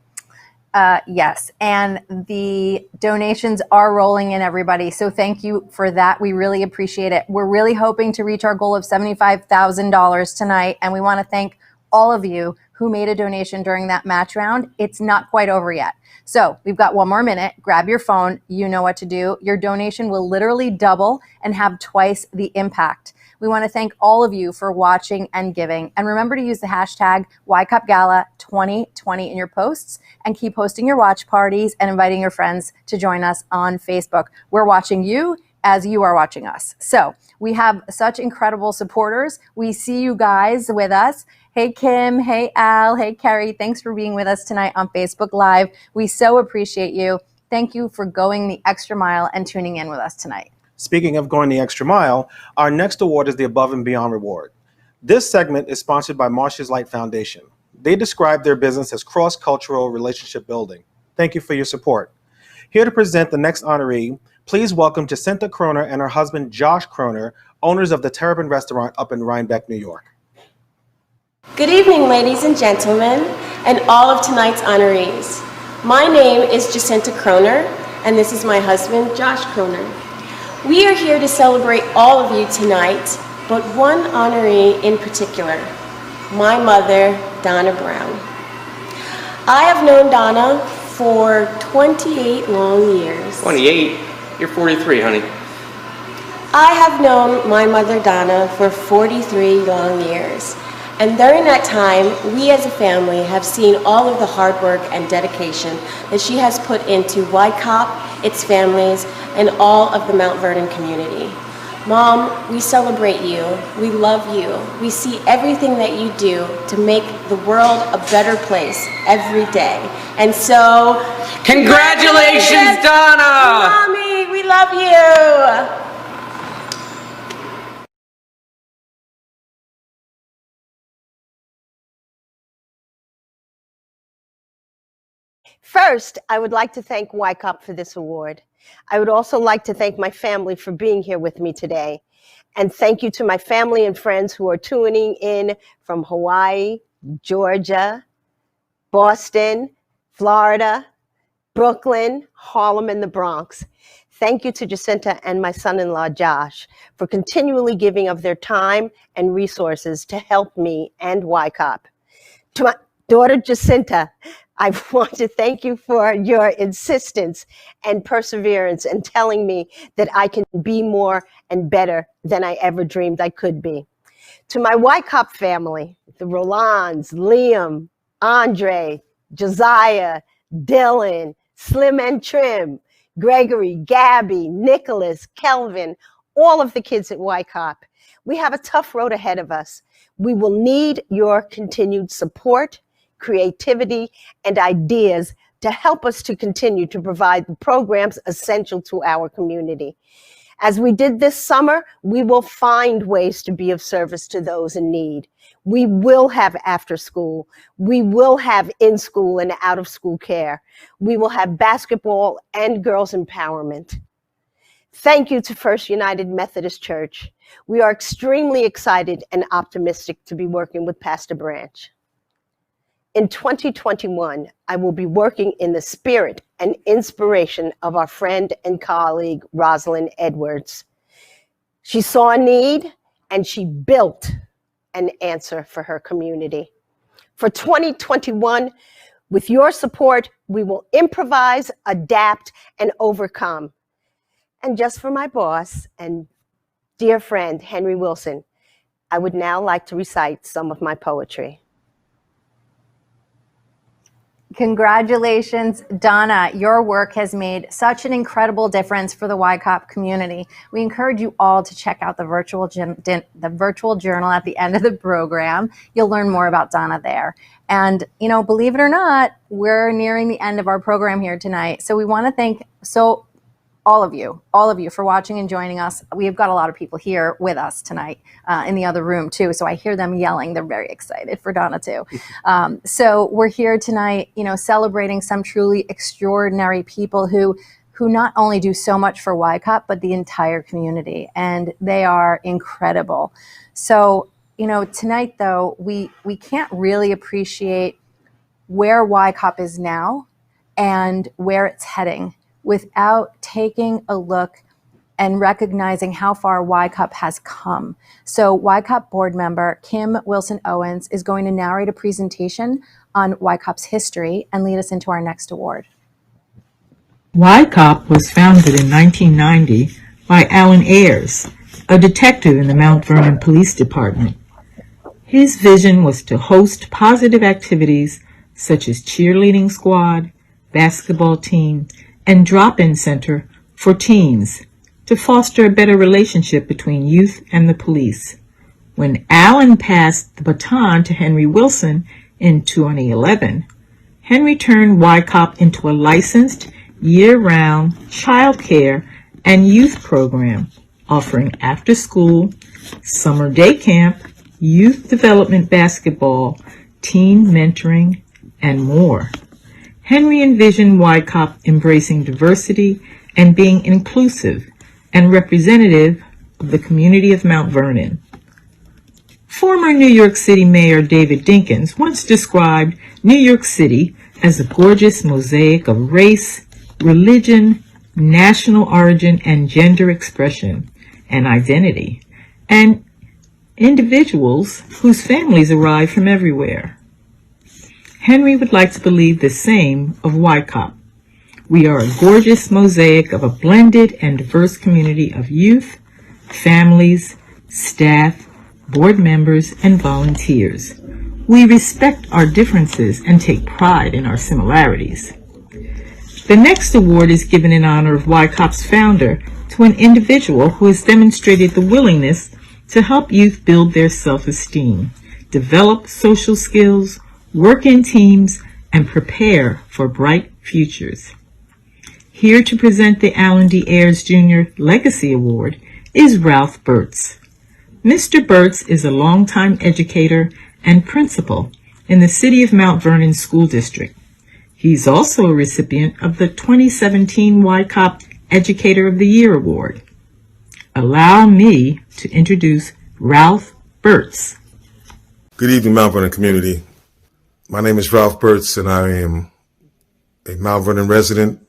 Yes, and the donations are rolling in, everybody. So thank you for that. We really appreciate it. We're really hoping to reach our goal of $75,000 tonight, and we want to thank all of you who made a donation during that match round. It's not quite over yet. So we've got one more minute. Grab your phone. You know what to do. Your donation will literally double and have twice the impact. We want to thank all of you for watching and giving. And remember to use the hashtag YCOPGala 2020 in your posts, and keep hosting your watch parties and inviting your friends to join us on Facebook. We're watching you as you are watching us. So we have such incredible supporters. We see you guys with us. Hey, Kim. Hey, Al. Hey, Kerry. Thanks for being with us tonight on Facebook Live. We so appreciate you. Thank you for going the extra mile and tuning in with us tonight. Speaking of going the extra mile, our next award is the Above and Beyond Reward. This segment is sponsored by Marcia's Light Foundation. They describe their business as cross-cultural relationship building. Thank you for your support. Here to present the next honoree, please welcome Jacinta Kroner and her husband Josh Kroner, owners of the Terrapin Restaurant up in Rhinebeck, New York. Good evening, ladies and gentlemen, and all of tonight's honorees. My name is Jacinta Kroner, and this is my husband, Josh Kroner. We are here to celebrate all of you tonight, but one honoree in particular, my mother, Donna Brown. I have known Donna for 28 long years. 28? You're 43, honey. I have known my mother, Donna, for 43 long years. And during that time, we as a family have seen all of the hard work and dedication that she has put into YCOP, its families, and all of the Mount Vernon community. Mom, we celebrate you. We love you. We see everything that you do to make the world a better place every day. And so, congratulations, Donna! Mommy, we love you! First, I would like to thank YCOP for this award. I would also like to thank my family for being here with me today. And thank you to my family and friends who are tuning in from Hawaii, Georgia, Boston, Florida, Brooklyn, Harlem, and the Bronx. Thank you to Jacinta and my son-in-law, Josh, for continually giving of their time and resources to help me and YCOP. To my daughter, Jacinta, I want to thank you for your insistence and perseverance in telling me that I can be more and better than I ever dreamed I could be. To my YCOP family, the Rolands, Liam, Andre, Josiah, Dylan, Slim and Trim, Gregory, Gabby, Nicholas, Kelvin, all of the kids at YCOP. We have a tough road ahead of us. We will need your continued support, creativity, and ideas to help us to continue to provide the programs essential to our community. As we did this summer, we will find ways to be of service to those in need. We will have after school. We will have in-school and out-of-school care. We will have basketball and girls empowerment. Thank you to First United Methodist Church. We are extremely excited and optimistic to be working with Pastor Branch. In 2021, I will be working in the spirit and inspiration of our friend and colleague, Rosalind Edwards. She saw a need and she built an answer for her community. For 2021, with your support, we will improvise, adapt, and overcome. And just for my boss and dear friend, Henry Wilson, I would now like to recite some of my poetry. Congratulations, Donna. Your work has made such an incredible difference for the YCOP community. We encourage you all to check out the virtual journal at the end of the program. You'll learn more about Donna there. And, you know, believe it or not, we're nearing the end of our program here tonight. So we want to thank all of you for watching and joining us. We've got a lot of people here with us tonight in the other room too. So I hear them yelling. They're very excited for Donna too. So we're here tonight, you know, celebrating some truly extraordinary people who not only do so much for YCOP, but the entire community. And they are incredible. So, you know, tonight though, we can't really appreciate where YCOP is now and where it's heading without taking a look and recognizing how far YCOP has come. So YCOP board member Kim Wilson Owens is going to narrate a presentation on YCOP's history and lead us into our next award. YCOP was founded in 1990 by Alan Ayers, a detective in the Mount Vernon Police Department. His vision was to host positive activities such as cheerleading squad, basketball team, and drop-in center for teens to foster a better relationship between youth and the police. When Alan passed the baton to Henry Wilson in 2011, Henry turned YCOP into a licensed year-round child care and youth program offering after-school, summer day camp, youth development basketball, teen mentoring, and more. Henry envisioned YCOP embracing diversity and being inclusive and representative of the community of Mount Vernon. Former New York City Mayor David Dinkins once described New York City as a gorgeous mosaic of race, religion, national origin, and gender expression and identity, and individuals whose families arrive from everywhere. Henry would like to believe the same of YCOP. We are a gorgeous mosaic of a blended and diverse community of youth, families, staff, board members, and volunteers. We respect our differences and take pride in our similarities. The next award is given in honor of YCOP's founder to an individual who has demonstrated the willingness to help youth build their self-esteem, develop social skills, work in teams, and prepare for bright futures. Here to present the Alan D. Ayers Jr. Legacy Award is Ralph Burtz. Mr. Burtz is a longtime educator and principal in the City of Mount Vernon School District. He's also a recipient of the 2017 YCOP Educator of the Year Award. Allow me to introduce Ralph Burtz. Good evening, Mount Vernon community. My name is Ralph Burtz, and I am a Mount Vernon resident,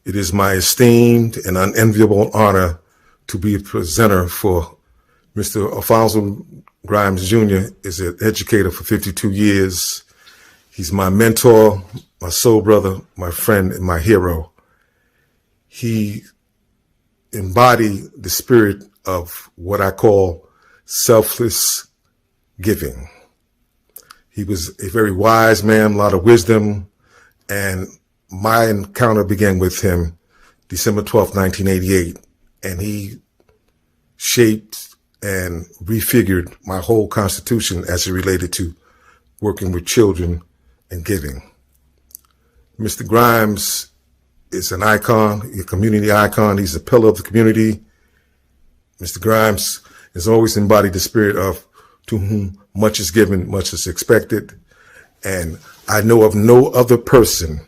It is my esteemed and unenviable honor to be a presenter for Mr. Alfonso Grimes Jr. is an educator for 52 years. He's my mentor, my soul brother, my friend, and my hero. He embodied the spirit of what I call selfless giving. He was a very wise man, a lot of wisdom, and my encounter began with him December 12th, 1988, and he shaped and refigured my whole constitution as it related to working with children and giving. Mr. Grimes is an icon, a community icon. He's a pillar of the community. Mr. Grimes has always embodied the spirit of to whom much is given, much is expected. And I know of no other person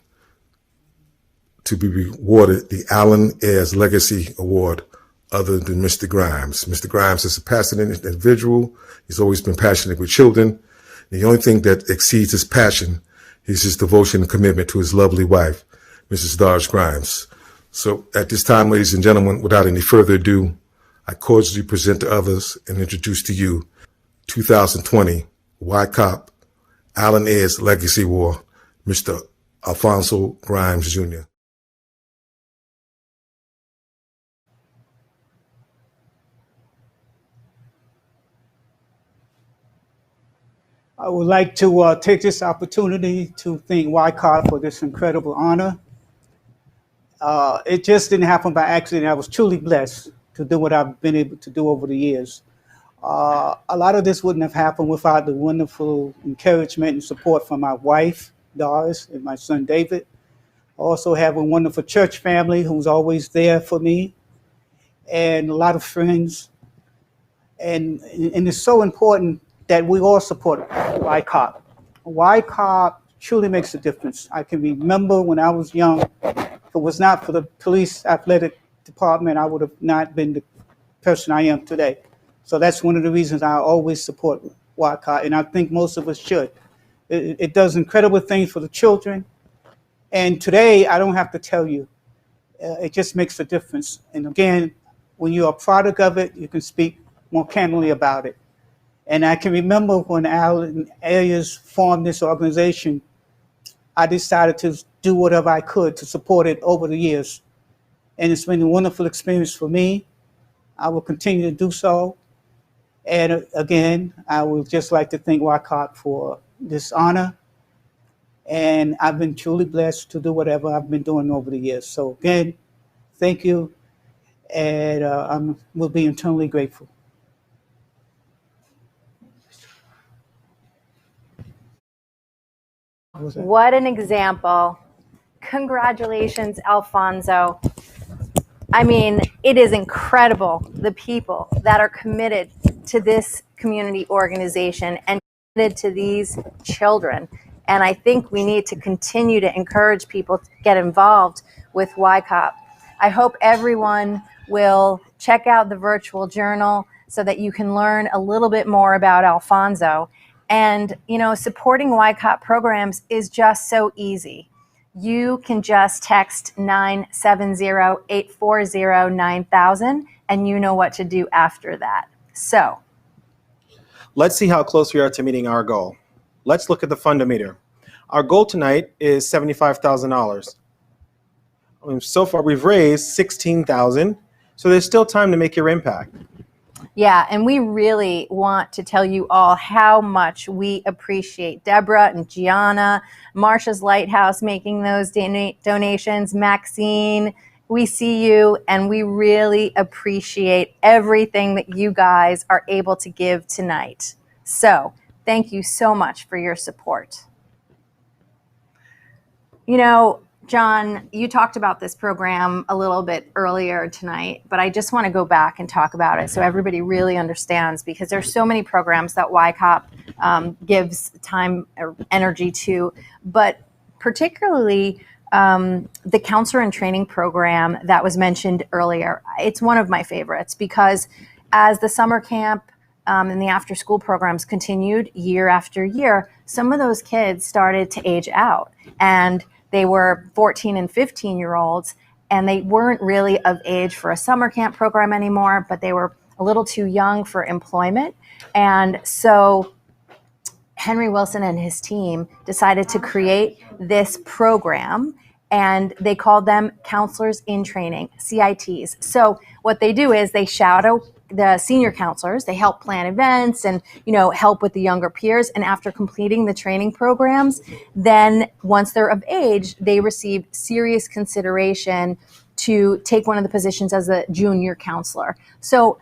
to be rewarded the Allen Ayers Legacy Award other than Mr. Grimes. Mr. Grimes is a passionate individual. He's always been passionate with children. The only thing that exceeds his passion is his devotion and commitment to his lovely wife, Mrs. Doris Grimes. So at this time, ladies and gentlemen, without any further ado, I cordially present to others and introduce to you 2020 YCOP Allen Ayers Legacy Award, Mr. Alfonso Grimes Jr. I would like to take this opportunity to thank YCOP for this incredible honor. It just didn't happen by accident. I was truly blessed to do what I've been able to do over the years. A lot of this wouldn't have happened without the wonderful encouragement and support from my wife, Doris, and my son, David. I also have a wonderful church family who's always there for me, and a lot of friends. And it's so important that we all support YCOP. YCOP truly makes a difference. I can remember when I was young, if it was not for the police athletic department, I would have not been the person I am today. So that's one of the reasons I always support YCOP, and I think most of us should. It does incredible things for the children. And today, I don't have to tell you, it just makes a difference. And again, when you're a product of it, you can speak more candidly about it. And I can remember when Allen Ayers formed this organization, I decided to do whatever I could to support it over the years. And it's been a wonderful experience for me. I will continue to do so. And again, I would just like to thank YCOP for this honor. And I've been truly blessed to do whatever I've been doing over the years. So again, thank you. And I will be eternally grateful. What an example. Congratulations, Alfonso. I mean, it is incredible, the people that are committed to this community organization and committed to these children. And I think we need to continue to encourage people to get involved with YCOP. I hope everyone will check out the virtual journal so that you can learn a little bit more about Alfonso. And, you know, supporting YCOP programs is just so easy. You can just text 970-840-9000 and you know what to do after that. So let's see how close we are to meeting our goal. Let's look at the fundometer. Our goal tonight is $75,000. So far we've raised $16,000, so there's still time to make your impact. yeah, and we really want to tell you all how much we appreciate Deborah and Gianna, Marsha's Lighthouse making those donations, Maxine, we see you, and we really appreciate everything that you guys are able to give tonight. So thank you so much for your support. You know, John, you talked about this program a little bit earlier tonight, but I just want to go back and talk about it so everybody really understands, because there's so many programs that YCOP gives time or energy to, but particularly the counselor and training program that was mentioned earlier. It's one of my favorites because as the summer camp and the after school programs continued year after year, some of those kids started to age out, and they were 14 and 15-year-olds, and they weren't really of age for a summer camp program anymore, but they were a little too young for employment. And so Henry Wilson and his team decided to create this program, and they called them Counselors in Training, CITs. So what they do is they shadow the senior counselors. They help plan events and, help with the younger peers. And after completing the training programs, then once they're of age, they receive serious consideration to take one of the positions as a junior counselor. So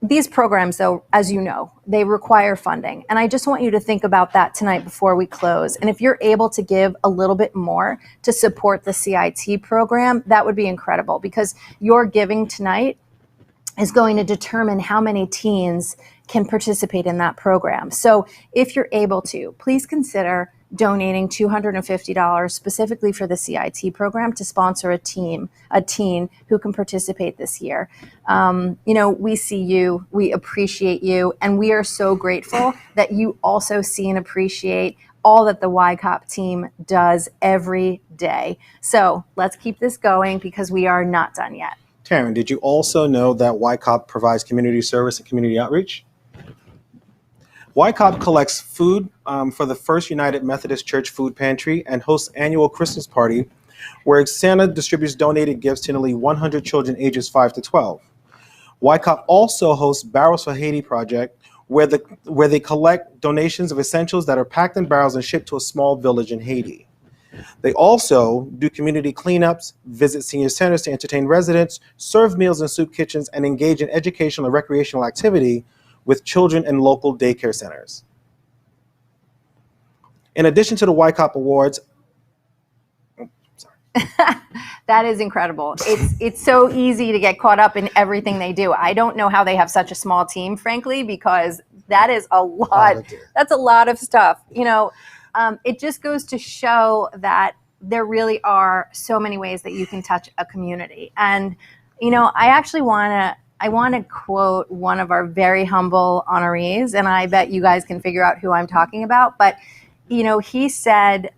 these programs, though, as you know, they require funding. And I just want you to think about that tonight before we close. And if you're able to give a little bit more to support the CIT program, that would be incredible, because your giving tonight is going to determine how many teens can participate in that program. So if you're able to, please consider donating $250 specifically for the CIT program to sponsor a teen who can participate this year. We see you, we appreciate you, and we are so grateful that you also see and appreciate all that the YCOP team does every day. So let's keep this going, because we are not done yet. Taryn, did you also know that YCOP provides community service and community outreach? YCOP collects food for the First United Methodist Church Food Pantry and hosts annual Christmas party where Santa distributes donated gifts to nearly 100 children ages 5 to 12. YCOP also hosts Barrels for Haiti project where they collect donations of essentials that are packed in barrels and shipped to a small village in Haiti. They also do community cleanups, visit senior centers to entertain residents, serve meals in soup kitchens, and engage in educational and recreational activity with children in local daycare centers. In addition to the YCOP Awards, That is incredible. It's so easy to get caught up in everything they do. I don't know how they have such a small team, frankly, because that is a lot. That's a lot of stuff. It just goes to show that there really are so many ways that you can touch a community. And, I actually want to quote one of our very humble honorees, and I bet you guys can figure out who I'm talking about. But, he said,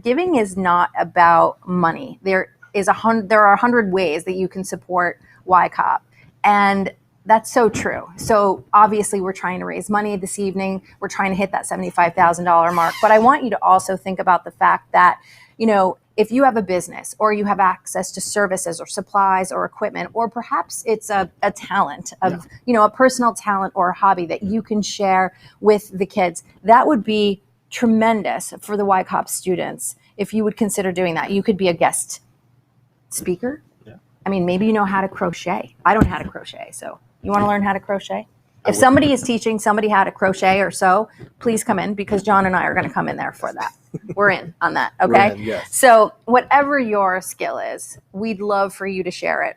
giving is not about money. There are 100 ways that you can support YCOP. And that's so true. So obviously we're trying to raise money this evening. We're trying to hit that $75,000 mark. But I want you to also think about the fact that, if you have a business or you have access to services or supplies or equipment, or perhaps it's a talent of, a personal talent or a hobby that you can share with the kids, that would be tremendous for the YCOP students if you would consider doing that. You could be a guest speaker. I mean, maybe you know how to crochet. I don't know how to crochet, so you want to learn how to crochet? If somebody is teaching somebody how to crochet or sew, please come in, because John and I are going to come in there for that. We're in on that, okay? Yes. So whatever your skill is, we'd love for you to share it.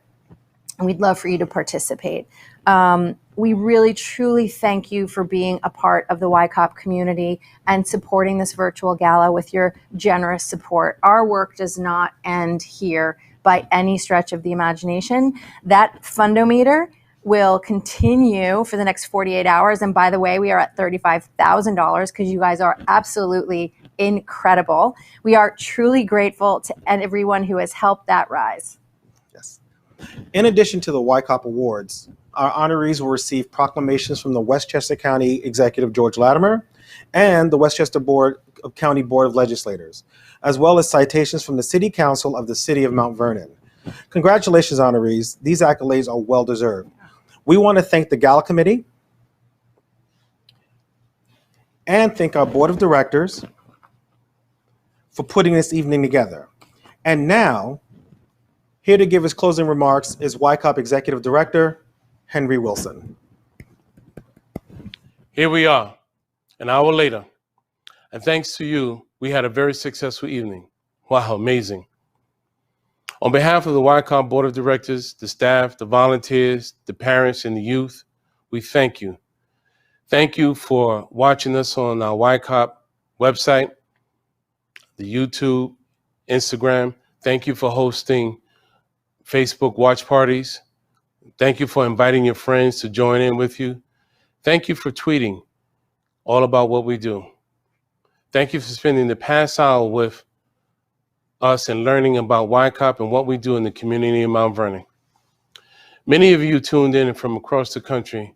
And we'd love for you to participate. We really, truly thank you for being a part of the YCOP community and supporting this virtual gala with your generous support. Our work does not end here by any stretch of the imagination. That fundometer will continue for the next 48 hours. And by the way, we are at $35,000 because you guys are absolutely incredible. We are truly grateful to everyone who has helped that rise. Yes. In addition to the YCOP Awards, our honorees will receive proclamations from the Westchester County Executive George Latimer and the Westchester County Board of Legislators, as well as citations from the City Council of the City of Mount Vernon. Congratulations, honorees. These accolades are well-deserved. We want to thank the Gala Committee and thank our Board of Directors for putting this evening together. And now, here to give his closing remarks is YCOP Executive Director, Henry Wilson. Here we are, an hour later, and thanks to you, we had a very successful evening. Wow, amazing. On behalf of the YCOP Board of Directors, the staff, the volunteers, the parents, and the youth, we thank you. Thank you for watching us on our YCOP website, the YouTube, Instagram. Thank you for hosting Facebook watch parties. Thank you for inviting your friends to join in with you. Thank you for tweeting all about what we do. Thank you for spending the past hour with us and learning about YCOP and what we do in the community of Mount Vernon. Many of you tuned in from across the country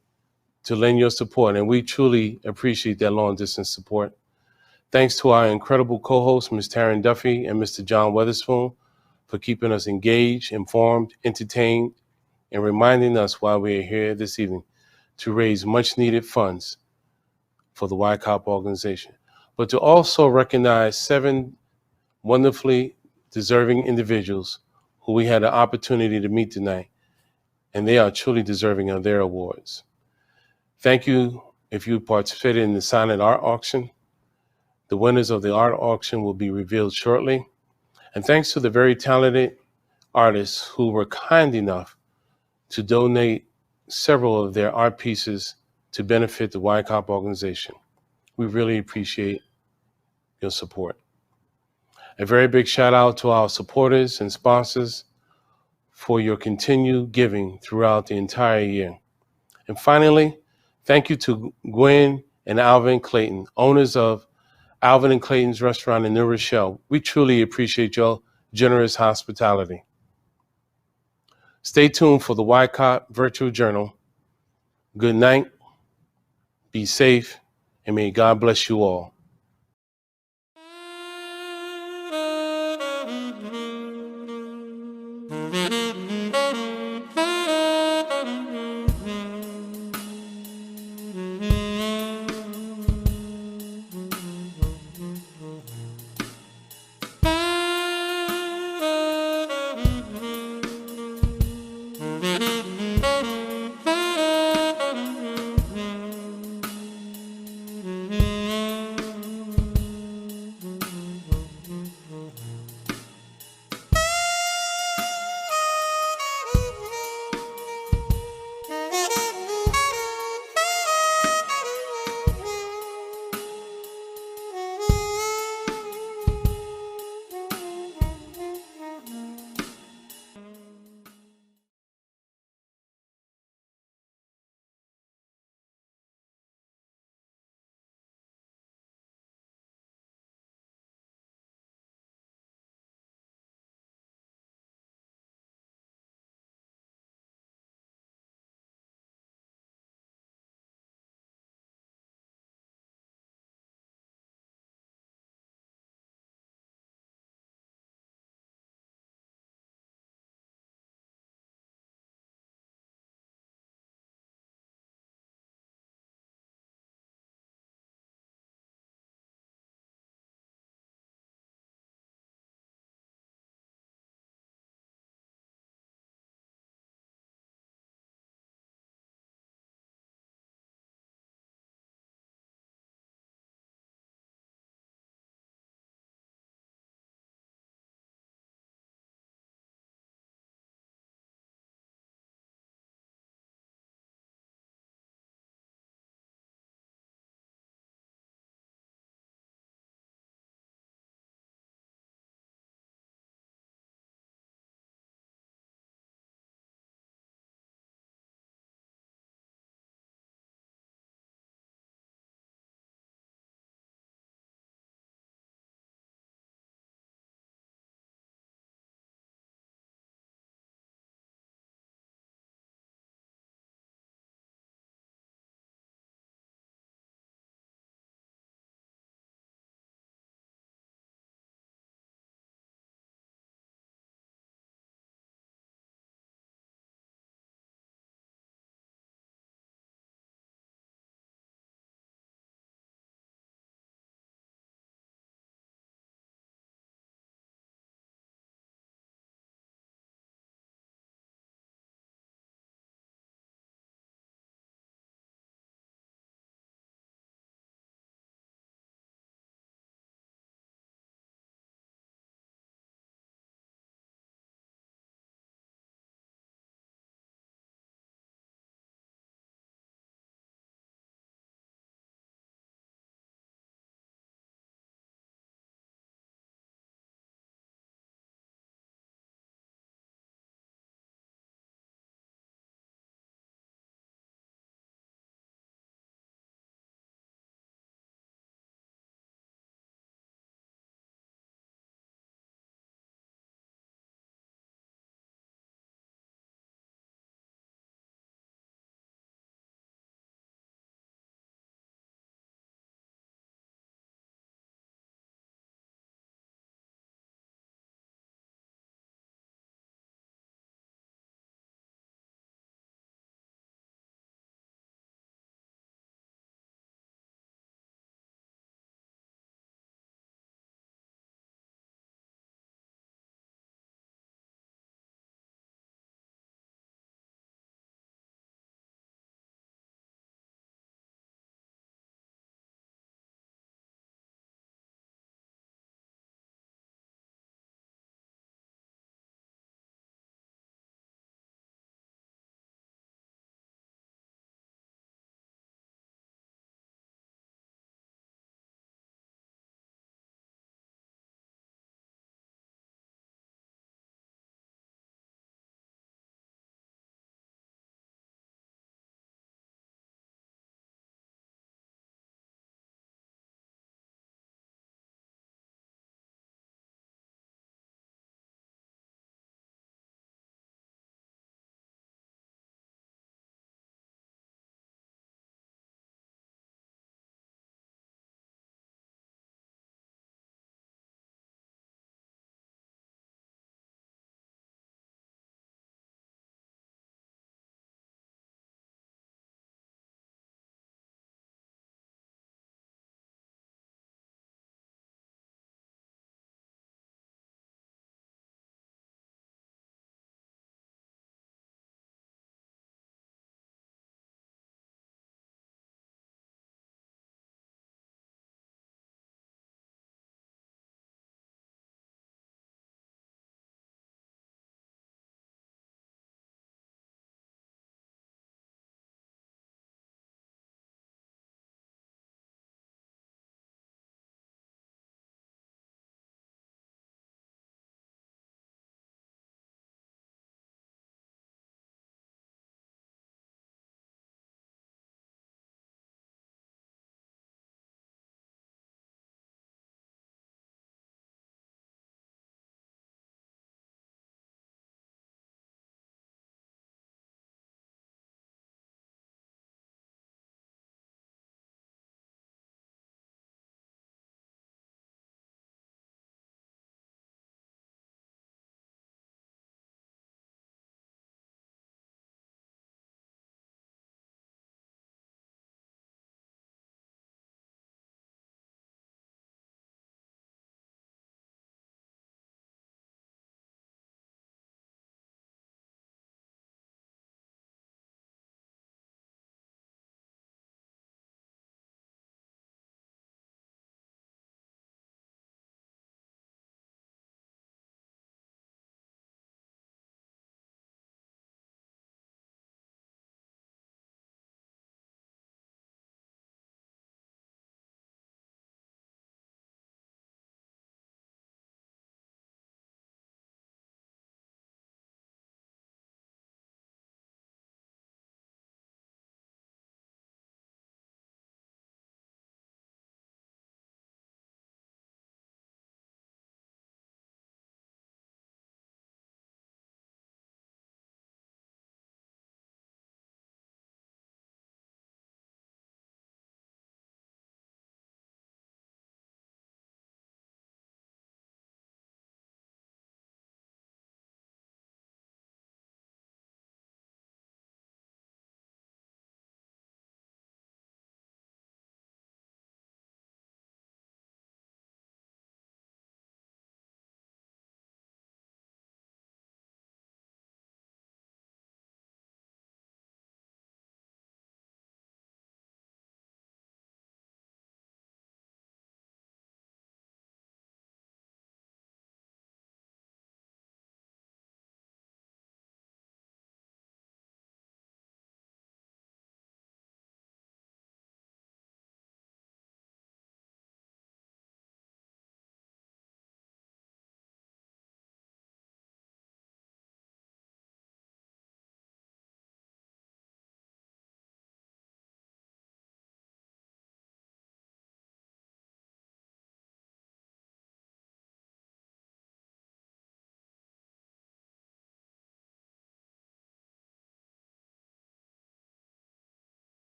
to lend your support, and we truly appreciate that long-distance support. Thanks to our incredible co-hosts, Ms. Taryn Duffy and Mr. John Weatherspoon, for keeping us engaged, informed, entertained, and reminding us why we are here this evening to raise much-needed funds for the YCOP organization, but to also recognize 7 wonderfully deserving individuals who we had the opportunity to meet tonight, and they are truly deserving of their awards. Thank you if you participated in the silent art auction. The winners of the art auction will be revealed shortly. And thanks to the very talented artists who were kind enough to donate several of their art pieces to benefit the YCOP organization. We really appreciate your support. A very big shout out to our supporters and sponsors for your continued giving throughout the entire year. And finally, thank you to Gwen and Alvin Clayton, owners of Alvin and Clayton's restaurant in New Rochelle. We truly appreciate your generous hospitality. Stay tuned for the YCOP Virtual Journal. Good night, be safe, and may God bless you all.